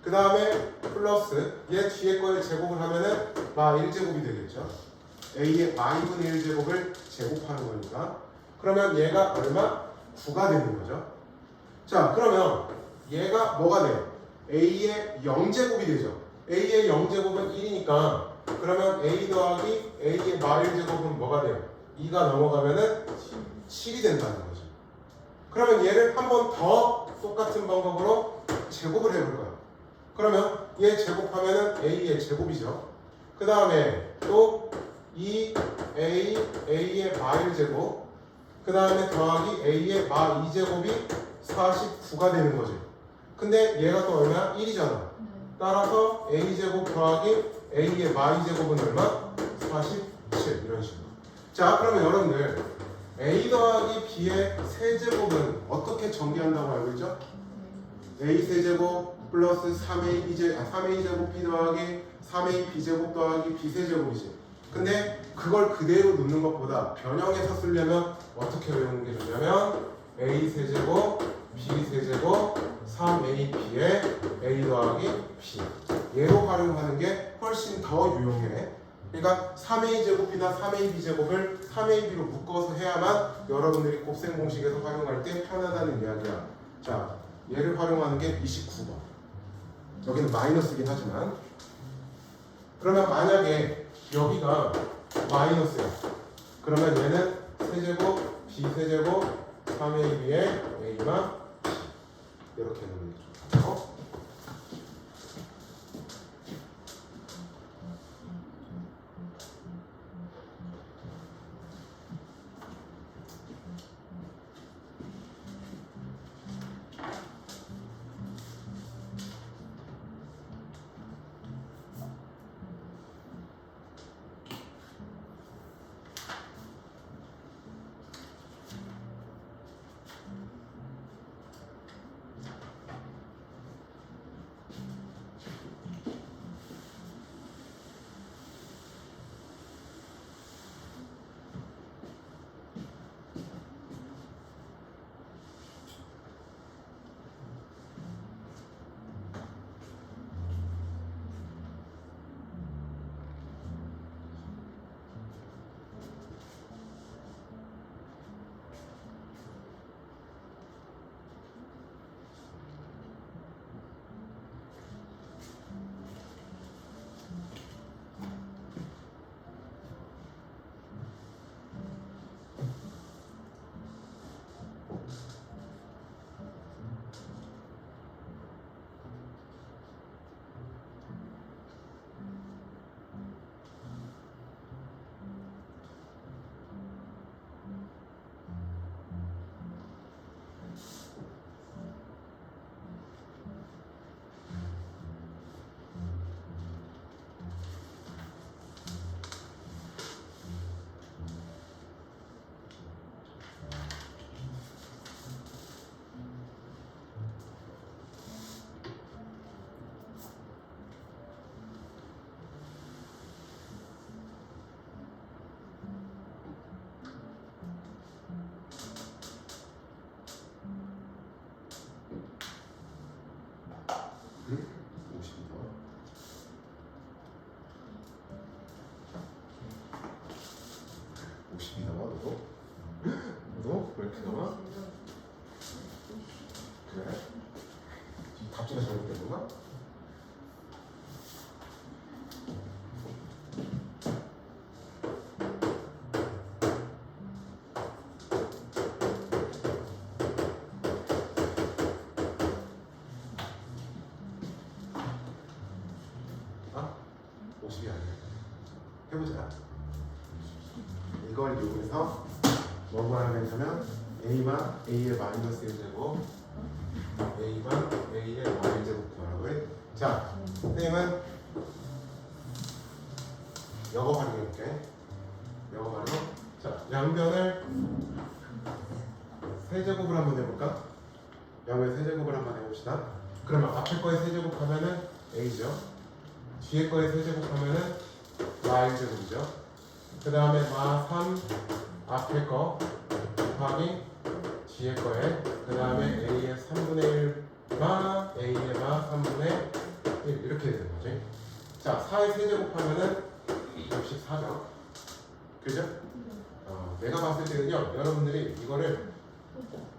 A: 그 다음에 플러스 얘 뒤에 거의 제곱을 하면은 마 1제곱이 되겠죠. A의 마 2분의 1제곱을 제곱하는 거니까. 그러면 얘가 얼마? 9가 되는 거죠. 자, 그러면 얘가 뭐가 돼요? A의 0제곱이 되죠. A의 0제곱은 1이니까 그러면 A 더하기 A의 마 1제곱은 뭐가 돼요? 2가 넘어가면은 7이 된다는 거죠. 그러면 얘를 한 번 더 똑같은 방법으로 제곱을 해볼 거예요. 그러면 얘 제곱하면은 A의 제곱이죠. 그 다음에 또 2A, A의 마 1제곱, 그 다음에 더하기 A의 마 2제곱이 49가 되는 거죠. 근데 얘가 또 얼마야? 1이잖아. 따라서 A제곱 더하기 A의 마 2제곱은 얼마? 47 이런 식으로. 자, 그러면 여러분들 A 더하기 B의 세제곱은 어떻게 전개한다고 알고 있죠? A 세제곱 플러스 3A 제곱 B 더하기 3A B제곱 더하기 B 세제곱이지. 근데 그걸 그대로 놓는 것보다 변형해서 쓰려면 어떻게 외우는 게 좋냐면 A 세제곱 B 세제곱 3AB의 A 더하기 B 얘로 활용하는 게 훨씬 더 유용해. 그러니까 3A제곱이나 3AB제곱을 3AB로 묶어서 해야만 여러분들이 곱셈 공식에서 활용할 때 편하다는 이야기야. 자, 얘를 활용하는 게 29번. 여기는 마이너스긴 하지만. 그러면 만약에 여기가 마이너스야. 그러면 얘는 세제곱, B세제곱, 3AB의 A만 B. 이렇게 해놓는 게 좋죠. 어? 50이 아니야. 해보자. 이걸 이용해서 뭐가 하면 되냐면 A만 A의 마이너스 1제곱 A만 A의 Y제곱 구하라고 해. 자, 선생님은 영어 활용해볼게. 영어 활용. 자, 양변을 세제곱을 한번 해볼까? 양변 세제곱을 한번 해봅시다. 그러면 앞에 거에 세제곱하면은 A죠. 뒤에 거에 세제곱하면은 Y제곱이죠. 그 다음에 마3 앞에 거 곱하기 뒤에 거에 그 다음에 A의 3분의 1 마 A의 마 3분의 1 이렇게 되는 거지. 자, 4의 세제곱하면은 64죠. 그죠? 내가 봤을 때는요, 여러분들이 이거를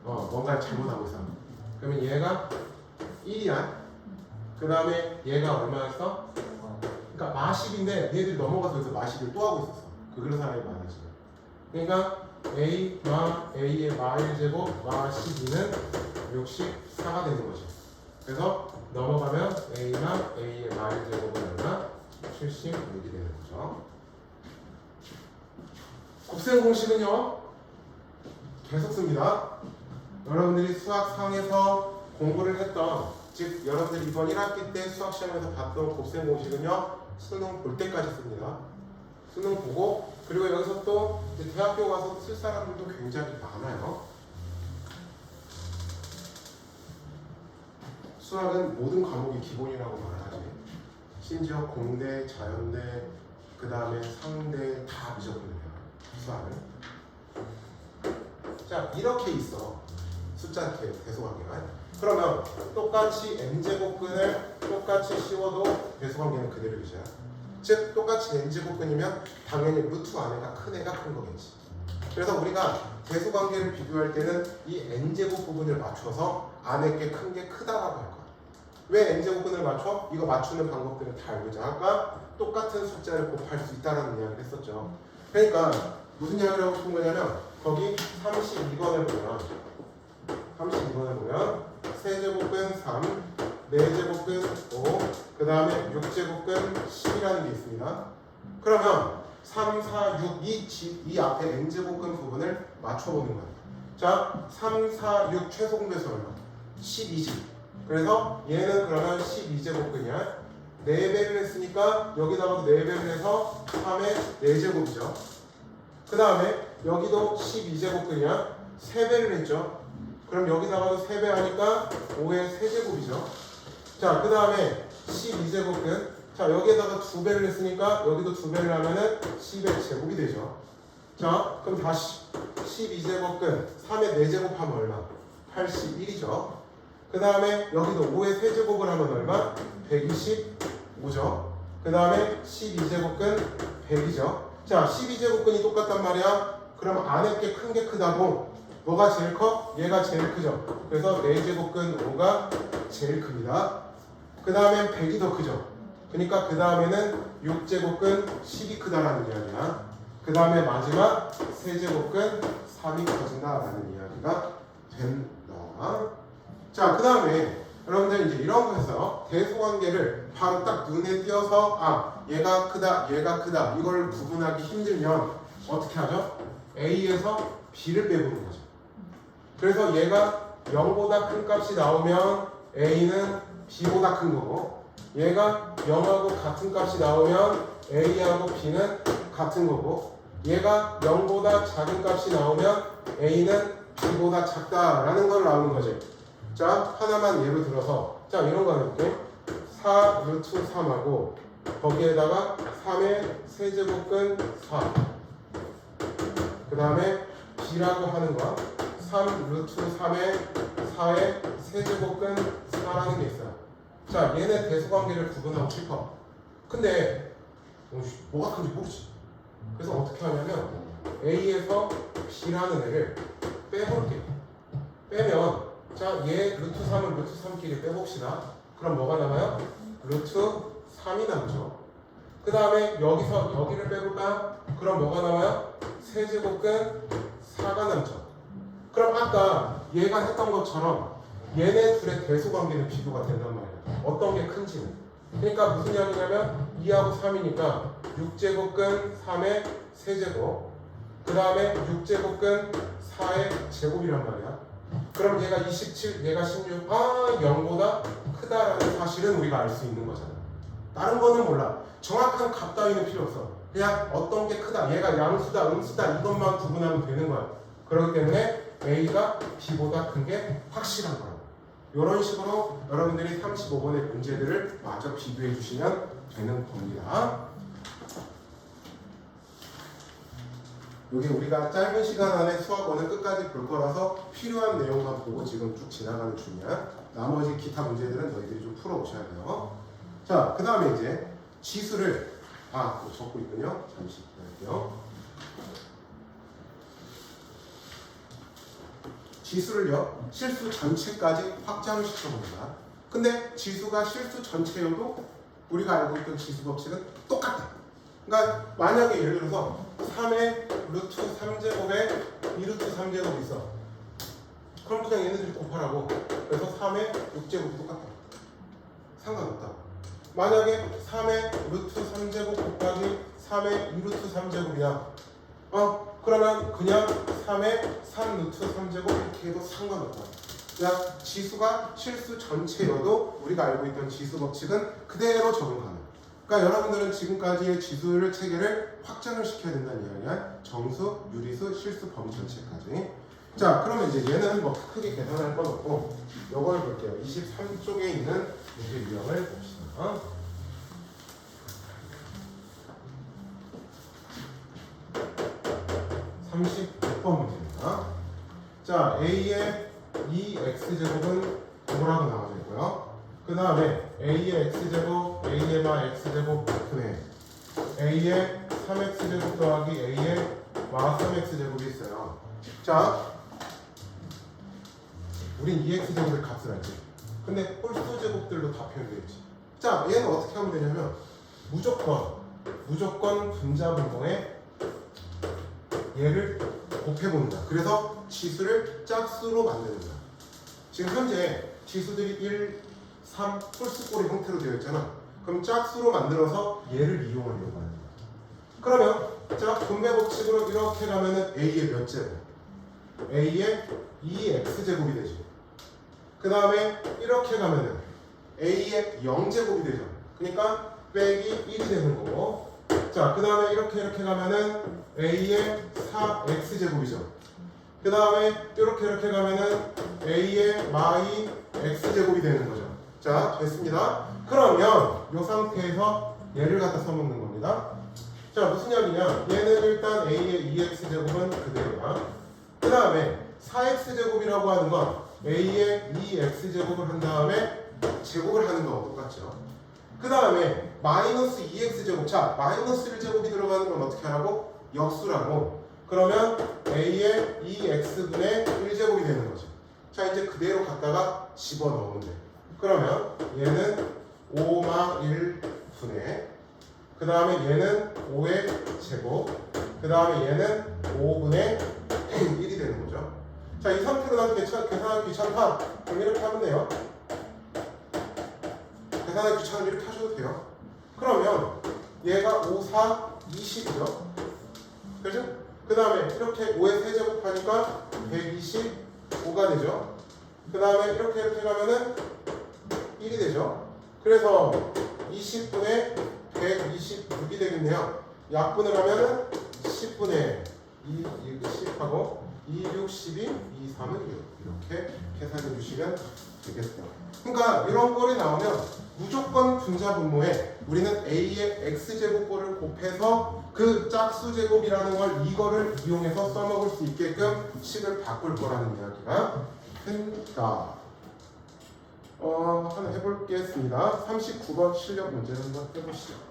A: 뭔가 잘못하고 있어. 그러면 얘가 1이야. 그 다음에 얘가 얼마였어? 그러니까 마 10인데 얘들이 넘어가서 여기서 마 10을 또 하고 있었어. 그런 사람이 많아 지금. 그러니까 A 마 A의 마 1제곱 마 12는 64가 되는 거지. 그래서 넘어가면 A 마 A의 마 1제곱은 얼마? 76이 되는 거죠. 곱셈 공식은요 계속 씁니다. 여러분들이 수학 상에서 공부를 했던, 즉 여러분들이 이번 1학기 때 수학 시험에서 봤던 곱셈 공식은요 수능 볼 때까지 씁니다. 수능 보고, 그리고 여기서 또 이제 대학교 가서 쓸 사람들도 굉장히 많아요. 수학은 모든 과목이 기본이라고 말하지. 심지어 공대, 자연대, 그 다음에 상대 다 무조건 돼요. 수학은. 자, 이렇게 있어. 숫자 대소관계가. 그러면 똑같이 n제곱근을 똑같이 씌워도 대소관계는 그대로 유지야. 즉 똑같이 n제곱근이면 당연히 루트 안에가 큰 애가 큰 거겠지. 그래서 우리가 대소관계를 비교할 때는 이 n제곱 부분을 맞춰서 안에 게 큰 게 크다라고 할 거야. 왜 n제곱근을 맞춰? 이거 맞추는 방법들은 다 알고자. 아까 똑같은 숫자를 곱할 수 있다는 이야기를 했었죠. 그러니까 무슨 이야기를 하고 싶은 거냐면 거기 32번에 보면 세제곱근 3, 4제곱근 5, 그 다음에 6제곱근 10이라는 게 있습니다. 그러면 3, 4, 6, 이 앞에 n제곱근 부분을 맞춰보는 거예요. 자, 3, 4, 6 최소 공배수 얼마? 12지. 그래서 얘는 그러면 12제곱근이야. 4배를 했으니까 여기다가도 4배를 해서 3의 4제곱이죠. 그 다음에 여기도 12제곱근이야. 3배를 했죠. 그럼 여기다가도 3배 하니까 5의 세제곱이죠. 자, 그 다음에 12제곱근. 자, 여기에다가 2배를 했으니까 여기도 2배를 하면은 10의 제곱이 되죠. 자, 그럼 다시 12제곱근 3의 4제곱 하면 얼마? 81이죠. 그 다음에 여기도 5의 세제곱을 하면 얼마? 125죠. 그 다음에 12제곱근 100이죠. 자, 12제곱근이 똑같단 말이야. 그럼 안에 게 큰 게 크다고. 뭐가 제일 커? 얘가 제일 크죠. 그래서 4제곱근 5가 제일 큽니다. 그 다음엔 100이 더 크죠. 그러니까 그 다음에는 6제곱근 10이 크다라는 이야기야. 그 다음에 마지막 세제곱근 3이 커진다라는 이야기가 된다. 자, 그 다음에 여러분들 이제 이런 거에서 대소관계를 바로 딱 눈에 띄어서 얘가 크다, 얘가 크다 이걸 구분하기 힘들면 어떻게 하죠? A에서 B를 빼보는 거죠. 그래서 얘가 0보다 큰 값이 나오면 A는 B보다 큰 거고, 얘가 0하고 같은 값이 나오면 A하고 B는 같은 거고, 얘가 0보다 작은 값이 나오면 A는 B보다 작다라는 걸 나오는 거지. 자, 하나만 예로 들어서 자, 이런 거 해볼게. 4 루트 3하고 거기에다가 3의 세제곱근 4, 그 다음에 B라고 하는 거야. 3 루트 3의 4의 세제곱근 4라는 게 있어요. 자, 얘네 대소관계를 구분하고 싶어. 근데 뭐가 큰지 모르지. 그래서 어떻게 하냐면 A에서 B라는 애를 빼볼게. 빼면 자, 얘 루트 3을 루트 3끼리 빼봅시다. 그럼 뭐가 남아요? 루트 3이 남죠. 그 다음에 여기서 여기를 빼볼까요? 그럼 뭐가 남아요? 세제곱근 4가 남죠. 그럼 아까 얘가 했던 것처럼 얘네 둘의 대소관계는 비교가 된단 말이에요. 어떤 게 큰지는. 그러니까 무슨 양이냐면 2하고 3이니까 6제곱근 3의 세제곱, 그 다음에 6제곱근 4의 제곱이란 말이야. 그럼 얘가 27, 얘가 16, 0보다 크다라는 사실은 우리가 알 수 있는 거잖아. 다른 거는 몰라. 정확한 값 따위는 필요 없어. 그냥 어떤 게 크다, 얘가 양수다, 음수다 이것만 구분하면 되는 거야. 그렇기 때문에 A가 B보다 큰 게 확실한 거라고. 이런 식으로 여러분들이 35번의 문제들을 마저 비교해 주시면 되는 겁니다. 이게 우리가 짧은 시간 안에 수학원을 끝까지 볼 거라서 필요한 내용만 보고 지금 쭉 지나가는 중이야. 나머지 기타 문제들은 너희들이 좀 풀어 오셔야 돼요. 자, 그 다음에 이제 지수를 또 적고 있군요. 잠시 기다릴게요. 지수를요, 실수 전체까지 확장을 시켜봅니다. 근데 지수가 실수 전체여도 우리가 알고 있던 지수 법칙은 똑같다. 그러니까 만약에 예를 들어서 3의 루트 3제곱에 2루트 3제곱이 있어. 그럼 그냥 얘네들이 곱하라고. 그래서 3의 6제곱이 똑같다. 상관없다. 만약에 3의 루트 3제곱 곱하기 3의 2루트 3제곱이야. 그러면 그냥 3의 3루트 3제곱 이렇게 해도 상관없다. 그냥 지수가 실수 전체여도 우리가 알고 있던 지수 법칙은 그대로 적용 가능. 그러니까 여러분들은 지금까지의 지수를 체계를 확장을 시켜야 된다는 이야기야. 정수, 유리수, 실수 범위 전체까지. 자, 그러면 이제 얘는 뭐 크게 계산할 건 없고 요걸 볼게요. 23쪽에 있는 문제 유형을 봅시다. 36번 문제입니다. 자, A의 2x제곱은 뭐라고 나와져 있고요. 그 다음에 A의 x제곱, A의 마 x제곱 분의 A의 3x제곱 더하기 A의 마 3x제곱이 있어요. 자, 우린 2x제곱의 값을 알지. 근데 홀수 제곱들로 다 표현되어 있지. 자, 얘는 어떻게 하면 되냐면 무조건 분자분모에 얘를 곱해보는 거야. 그래서 지수를 짝수로 만드는 거야. 지금 현재 지수들이 1, 3, 홀수꼴의 형태로 되어 있잖아. 그럼 짝수로 만들어서 얘를 이용하려고 하는 거야. 그러면 자, 분배 법칙으로 이렇게 가면은 A의 몇 제곱? A의 2x제곱이 되지. 그 다음에 이렇게 가면은 A의 0제곱이 되죠. 그러니까 빼기 1이 되는 거고. 자, 그 다음에 이렇게 가면은 A의 4x제곱이죠. 그 다음에 이렇게 가면은 A의 마이 x제곱이 되는 거죠. 자, 됐습니다. 그러면 이 상태에서 얘를 갖다 써먹는 겁니다. 자, 무슨 이야기냐? 얘는 일단 A의 2x제곱은 그대로야. 그 다음에 4x제곱이라고 하는 건 A의 2x제곱을 한 다음에 제곱을 하는 거와 똑같죠. 그 다음에 마이너스 2x제곱. 자, 마이너스 1제곱이 들어가는 건 어떻게 하라고? 역수라고. 그러면 A의 2x분의 1제곱이 되는 거죠. 자, 이제 그대로 갖다가 집어넣으면 돼. 그러면 얘는 5마 1분의, 그 다음에 얘는 5의 제곱, 그 다음에 얘는 5분의 1이 되는 거죠. 자, 이 상태로 난 계산하기 귀찮다. 그럼 이렇게 하면 돼요. 계산하기 귀찮으면 이렇게 하셔도 돼요. 그러면 얘가 5, 4, 20이죠. 그죠? 그 다음에 이렇게 5의 세제곱 하니까 125가 되죠. 그 다음에 이렇게 가면은 1이 되죠. 그래서 20분의 126이 되겠네요. 약분을 하면은 10분의 2, 10하고 2, 6, 12, 2, 3은 6 이렇게 계산해 주시면 되겠어요. 그러니까 이런 꼴이 나오면 무조건 분자분모에 우리는 A의 x제곱꼴을 곱해서 그 짝수제곱이라는 걸 이거를 이용해서 써먹을 수 있게끔 식을 바꿀 거라는 이야기가 된다. 하나 해보겠습니다. 39번 실력 문제를 한번 해보시죠.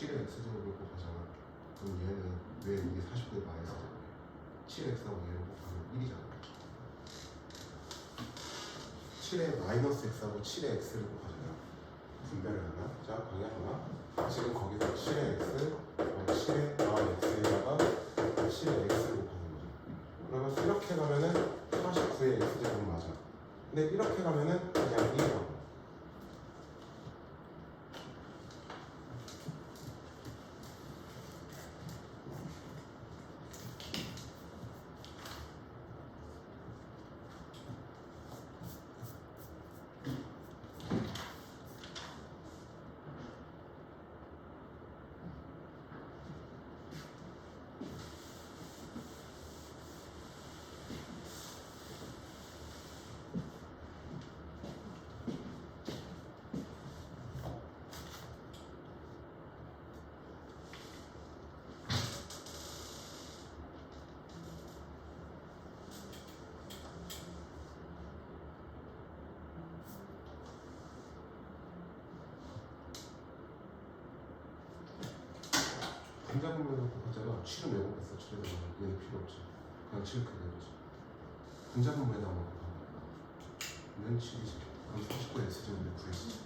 A: 7의 x제곱을 곱하잖아. 그럼 얘는 왜 이게 49의 마이너스 제곱이야? 7x하고 얘를 곱하면 1이잖아. 7의 마이너스 x하고 7의 x를 곱하잖아. 분배를 하나? 자, 방향 하나. 지금 거기서 7의 x, 7의 x에다가 7의 x를 곱하는 거죠. 그러면 이렇게 가면은 49의 x제곱 맞아. 근데 이렇게 가면은 그냥 2라고. 분자분모에서 곱하잖아. 7은 왜 곱했어? 7은 얘는 필요 없지. 그냥 7 크게 되지. 분자분모에다 한번 곱하면 얘는 7이지. 그럼 49의 x제곱을 구해지지.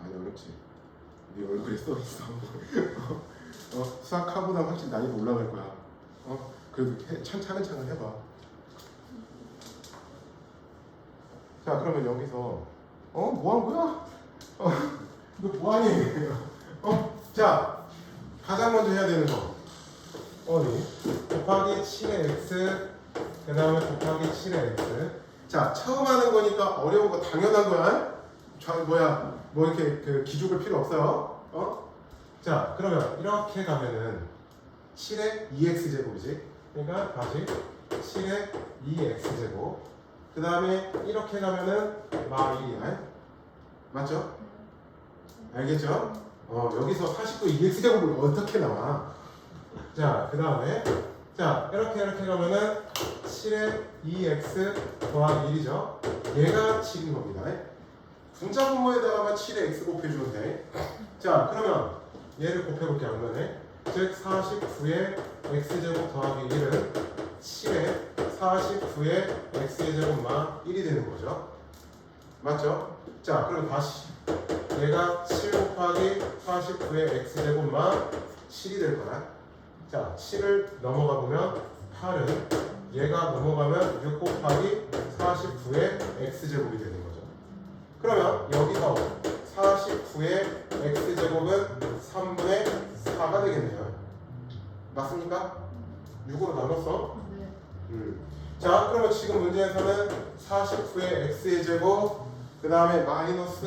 A: 어렵지. 네 얼굴에 써있어. 수학하보다 확실히 난이도 올라갈 거야. 그래도 차근차근 해봐. 자, 그러면 여기서 뭐 한 거야? 너 뭐하니? 자, 가장 먼저 해야 되는 거 어디? 곱하기 7의 x 그 다음에 곱하기 7의 x. 자, 처음 하는 거니까 어려운 거 당연한 거야. 뭐 이렇게 그 기죽을 필요 없어요. 자, 그러면 이렇게 가면은 7의 2x제곱이지. 그러니까 다시 7의 2x제곱. 그 다음에 이렇게 가면은 마1이야. 맞죠? 알겠죠? 여기서 49의 2x제곱을 어떻게 나와? 자, 그 다음에 자, 이렇게 가면은 7의 2x 더하기 1이죠. 얘가 7인 겁니다. 분자분모에다가만 7의 x 곱해주면 돼. 자, 그러면 얘를 곱해볼게 양면에. 즉 49의 x제곱 더하기 1은 7의 49의 x제곱만 1이 되는 거죠. 맞죠? 자, 그럼 다시 얘가 7 곱하기 49의 x제곱만 7이 될 거야. 자, 7을 넘어가 보면 8은 얘가 넘어가면 6 곱하기 49의 x제곱이 되는 거죠. 그러면 여기서 49의 x제곱은 3분의 4가 되겠네요. 맞습니까? 6으로 나눴어?
B: 네.
A: 자, 그러면 지금 문제에서는 49의 x의 제곱 그 다음에 마이너스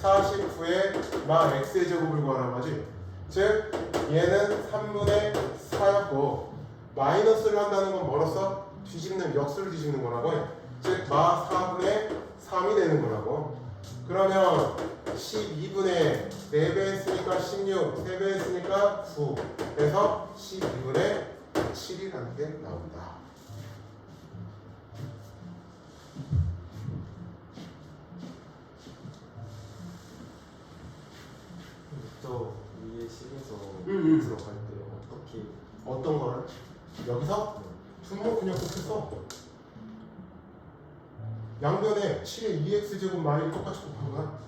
A: 49의 마 x의 제곱을 구하라고 하지. 즉 얘는 3분의 4였고 마이너스를 한다는 건 뭐로써? 뒤집는 역수를 뒤집는 거라고 해. 즉 마 4분의 3이 되는 거라고. 그러면 12분의 4배 했으니까 16, 3배 했으니까 9 그래서 12분의 7이라는 게 나온다.
C: 저 위에 식에서 들어갈 때 어떻게
A: 어떤 거를? 여기서? 분모 그냥 곱했어. 양변에 7의 2x제곱 마일이 똑같이 곱한 거야.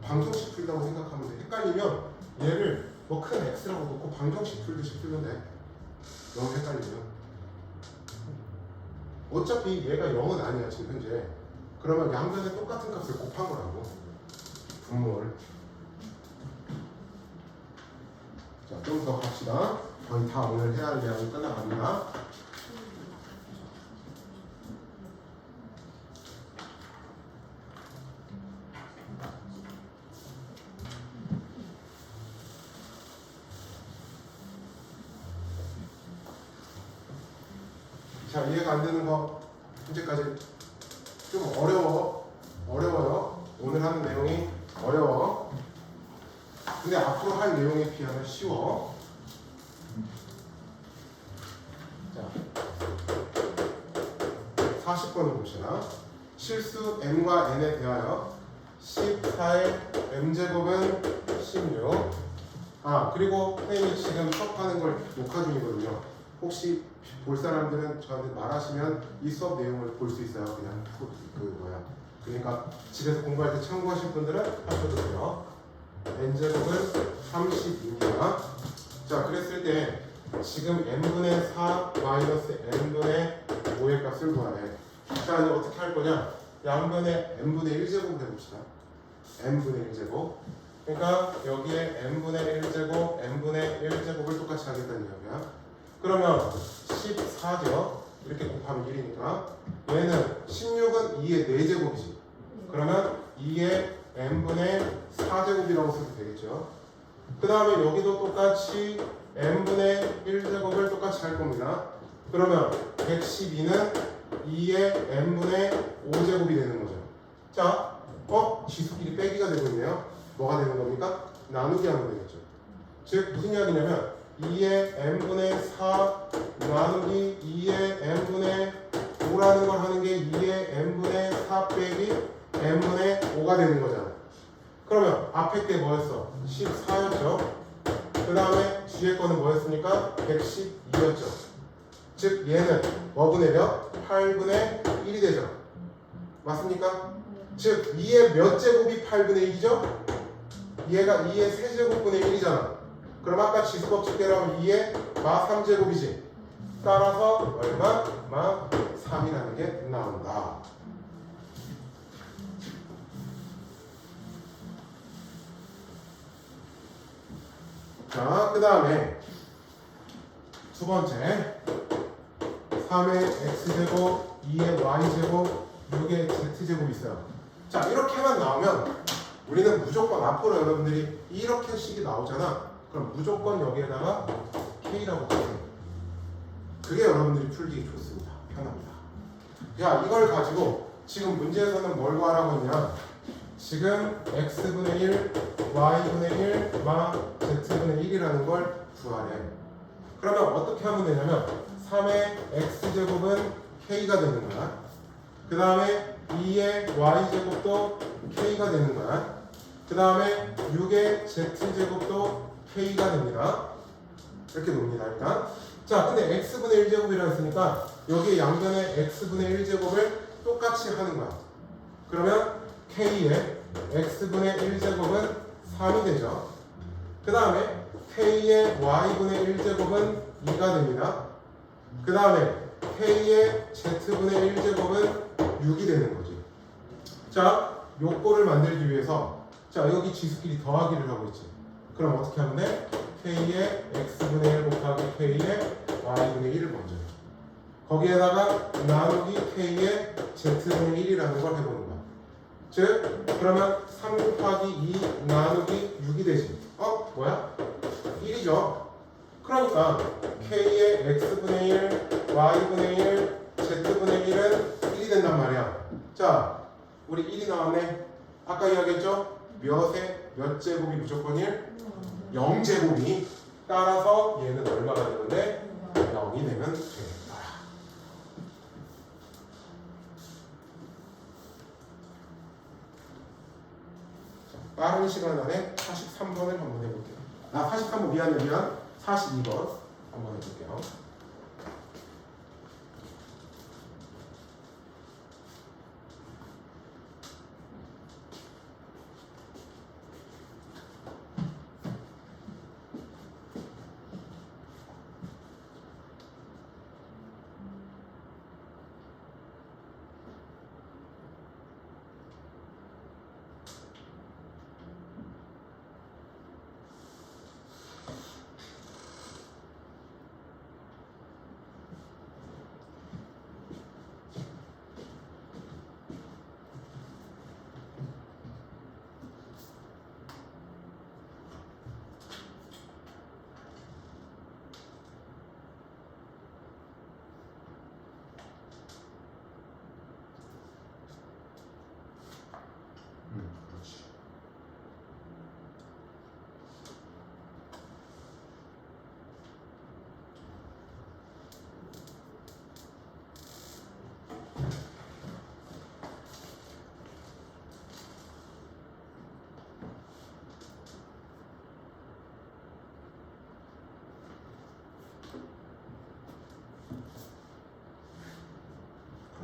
A: 방정식 풀다고 생각하면 돼. 헷갈리면 얘를 뭐 큰 x라고 놓고 방정식 풀듯이 풀면 돼. 너무 헷갈리면. 어차피 얘가 0은 아니야 지금 현재. 그러면 양변에 똑같은 값을 곱한 거라고. 분모를. 자, 좀 더 갑시다. 거의 다 오늘 해야 할 내용이 끝나갑니다. 자, 이해가 안 되는 거 현재까지 좀 어려워요. 오늘 하는 내용이 어려워. 근데 앞으로 할 내용에 비하면 쉬워. 자, 40번을 봅시다. 실수 m과 n에 대하여 14의 m제곱은 16. 아, 그리고 선생님이 지금 수업하는 걸 녹화 중이거든요. 혹시 볼 사람들은 저한테 말하시면 이 수업 내용을 볼 수 있어요. 그냥 그러니까 집에서 공부할 때 참고하실 분들은 하셔도 돼요. n제곱은 32입니다. 자, 그랬을 때 지금 n분의 4 마이너스 n분의 5의 값을 구하래. 자, 이제 어떻게 할 거냐? 양변에 n분의 1제곱을 해봅시다. n분의 1제곱. 그러니까 여기에 n분의 1제곱, n분의 1제곱을 똑같이 하겠다는 이야기야. 그러면 14죠. 이렇게 곱하면 1이니까 얘는 16은 2의 4제곱이지. 그러면 2의 n분의 4제곱이라고 써도 되겠죠. 그 다음에 여기도 똑같이 n분의 1제곱을 똑같이 할 겁니다. 그러면 112는 2의 n분의 5제곱이 되는 거죠. 자, 지수끼리 빼기가 되고 있네요. 뭐가 되는 겁니까? 나누기 하면 되겠죠. 즉 무슨 이야기냐면 2의 n분의 4 나누기 2의 n분의 5라는 걸 하는 게 2의 n분의 4 빼기 n분의 5가 되는 거잖아. 그러면 앞에 게 뭐였어? 14였죠. 그 다음에 뒤에 거는 뭐였습니까? 112였죠. 즉 얘는 뭐분의 몇? 8분의 1이 되죠. 맞습니까? 즉 2의 몇 제곱이 8분의 1이죠? 얘가 2의 세제곱분의 1이잖아. 그럼 아까 지수법칙대로 하면 2의 마 3제곱이지. 따라서 얼마? 마 3이라는 게 나온다. 자, 그 다음에 두 번째 3의 x제곱, 2의 y제곱, 6의 z제곱이 있어요. 자, 이렇게만 나오면 우리는 무조건 앞으로 여러분들이 이렇게 식이 나오잖아. 그럼 무조건 여기에다가 k라고 하세요. 그게 여러분들이 풀기 좋습니다. 편합니다. 자, 이걸 가지고 지금 문제에서는 뭘 구하라고 했냐? 지금 x분의 1, y분의 1, 마 z분의 1이라는 걸 구하래. 그러면 어떻게 하면 되냐면 3의 x제곱은 k가 되는 거야. 그 다음에 2의 y제곱도 k가 되는 거야. 그 다음에 6의 z제곱도 k가 됩니다. 이렇게 놉니다. 일단 자, 근데 x분의 1제곱이라 했으니까 여기에 양변에 x분의 1제곱을 똑같이 하는 거야. 그러면 k의 x분의 1제곱은 3이 되죠. 그 다음에 k의 y분의 1제곱은 2가 됩니다. 그 다음에 k의 z분의 1제곱은 6이 되는 거지. 자, 요거를 만들기 위해서 자, 여기 지수끼리 더하기를 하고 있지. 그럼 어떻게 하면 돼? k의 x분의 1 곱하기 k의 y분의 1을 먼저 해. 거기에다가 나누기 k의 z분의 1이라는 걸 해보는 거야. 즉 그러면 3 곱하기 2 나누기 6이 되지. 뭐야? 1이죠. 그러니까 k의 x분의 1, y분의 1, z분의 1은 1이 된단 말이야. 자, 우리 1이 나왔네. 아까 이야기했죠? 몇의 몇 제곱이 무조건 1? 0제곱이. 따라서 얘는 얼마가 되는데? 0이 되면 되겠다. 빠른 시간 안에 43번을 한번 해볼게요. 43번 미안. 42번 한번 해볼게요.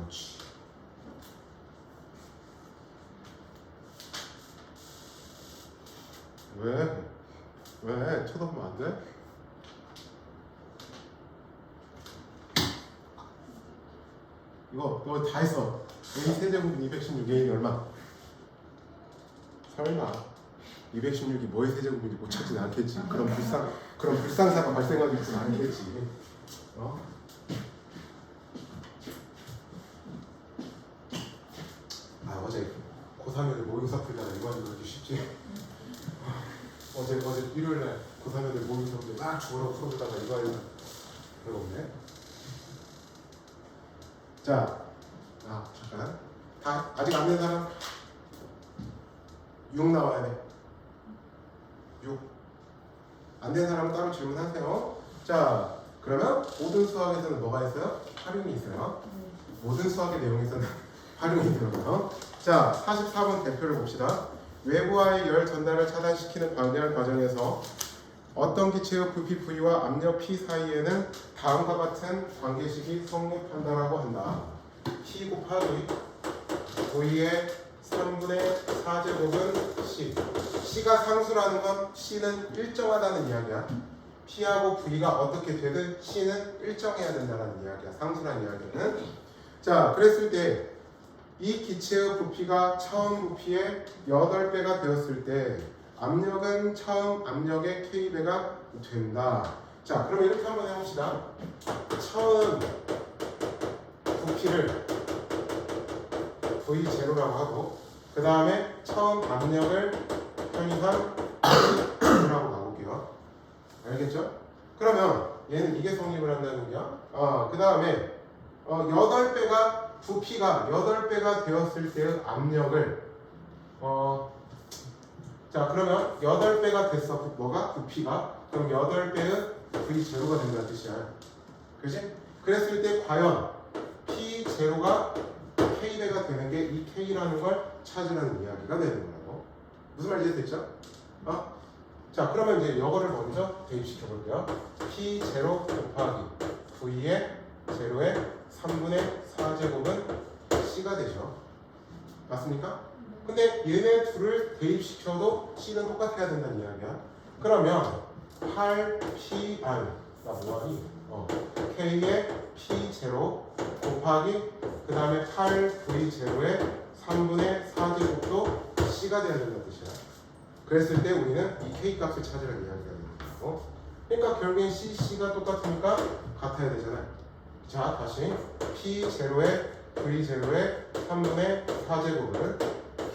A: 그렇지. 왜? 왜? 쳐다보면 안 돼? 이거 다 했어. A 세제곱은 216, A는 얼마? 설마 216이 뭐의 세제곱인지 못 찾진 않겠지. 그런 불상사가 발생하고 있진 않겠지. 어? 아 어제 고3애들 모의고사 풀다가 이거 하는 거 그렇게 쉽지? 어제 일요일날 고3애들 모의고사 풀때 막 죽어라 풀어보다가 이거 하는 별거 없네. 자, 잠깐. 다 아직 안 된 사람? 6 나와야 돼. 6. 안 된 사람은 따로 질문하세요. 자, 그러면 모든 수학에서는 뭐가 있어요? 활용이 있어요. 모든 수학의 내용에서는 활용이 들어가요. 자, 44번 대표를 봅시다. 외부와의 열 전달을 차단시키는 방대한 과정에서 어떤 기체의 부피 V와 압력 P 사이에는 다음과 같은 관계식이 성립한다라고 한다. P 곱하기 V의 3분의 4제곱은 C. C가 상수라는 건 C는 일정하다는 이야기야. P하고 V가 어떻게 되든 C는 일정해야 된다는 이야기야. 상수라는 이야기는. 자, 그랬을 때 이 기체의 부피가 처음 부피의 8배가 되었을 때 압력은 처음 압력의 K배가 된다. 자, 그럼 이렇게 한번 해봅시다. 처음 부피를 V0라고 하고 그 다음에 처음 압력을 편의상 V라고 가볼게요. 알겠죠? 그러면 얘는 이게 성립을 한다는 거야. 그 다음에 8배가 부피가 8배가 되었을 때의 압력을 자 그러면 8배가 됐어. 뭐가? 부피가. 그럼 8배의 V0가 된다는 뜻이야. 그치? 그랬을 때 과연 P0가 K배가 되는 게 이 K라는 걸 찾으라는 이야기가 되는 거라고. 무슨 말인지 됐죠? 자 그러면 이제 이거를 먼저 대입시켜 볼게요. P0 곱하기 V의 제로의 3분의 4제곱은 C가 되죠. 맞습니까? 근데 얘네 둘을 대입시켜도 C는 똑같아야 된다는 이야기야. 그러면 8P 나 뭐하니? K의 P0 곱하기 그 다음에 8V0의 3분의 4제곱도 C가 돼야 된다는 뜻이야. 그랬을 때 우리는 이 K 값을 찾으라는 이야기가 되는 거고. 그러니까 결국엔 C가 똑같으니까 같아야 되잖아요. 자 다시 P0의 V0의 3분의 4제곱을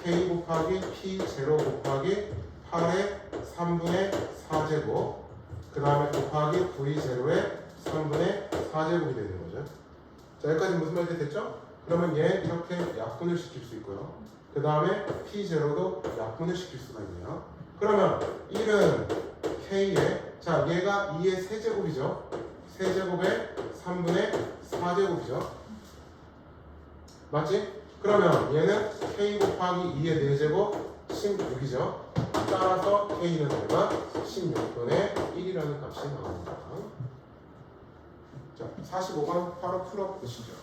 A: K 곱하기 P0 곱하기 8의 3분의 4제곱 그 다음에 곱하기 V0의 3분의 4제곱이 되는 거죠. 자 여기까지 무슨 말인지 됐죠? 그러면 얘 이렇게 약분을 시킬 수 있고요. 그 다음에 P0도 약분을 시킬 수가 있네요. 그러면 1은 K에 자 얘가 2의 세제곱이죠. 세제곱의 3분의 4제곱이죠. 맞지? 그러면 얘는 K 곱하기 2의 4제곱 16이죠. 따라서 K는 얼마? 16분의 1이라는 값이 나옵니다. 자, 45번 바로 풀어보시죠.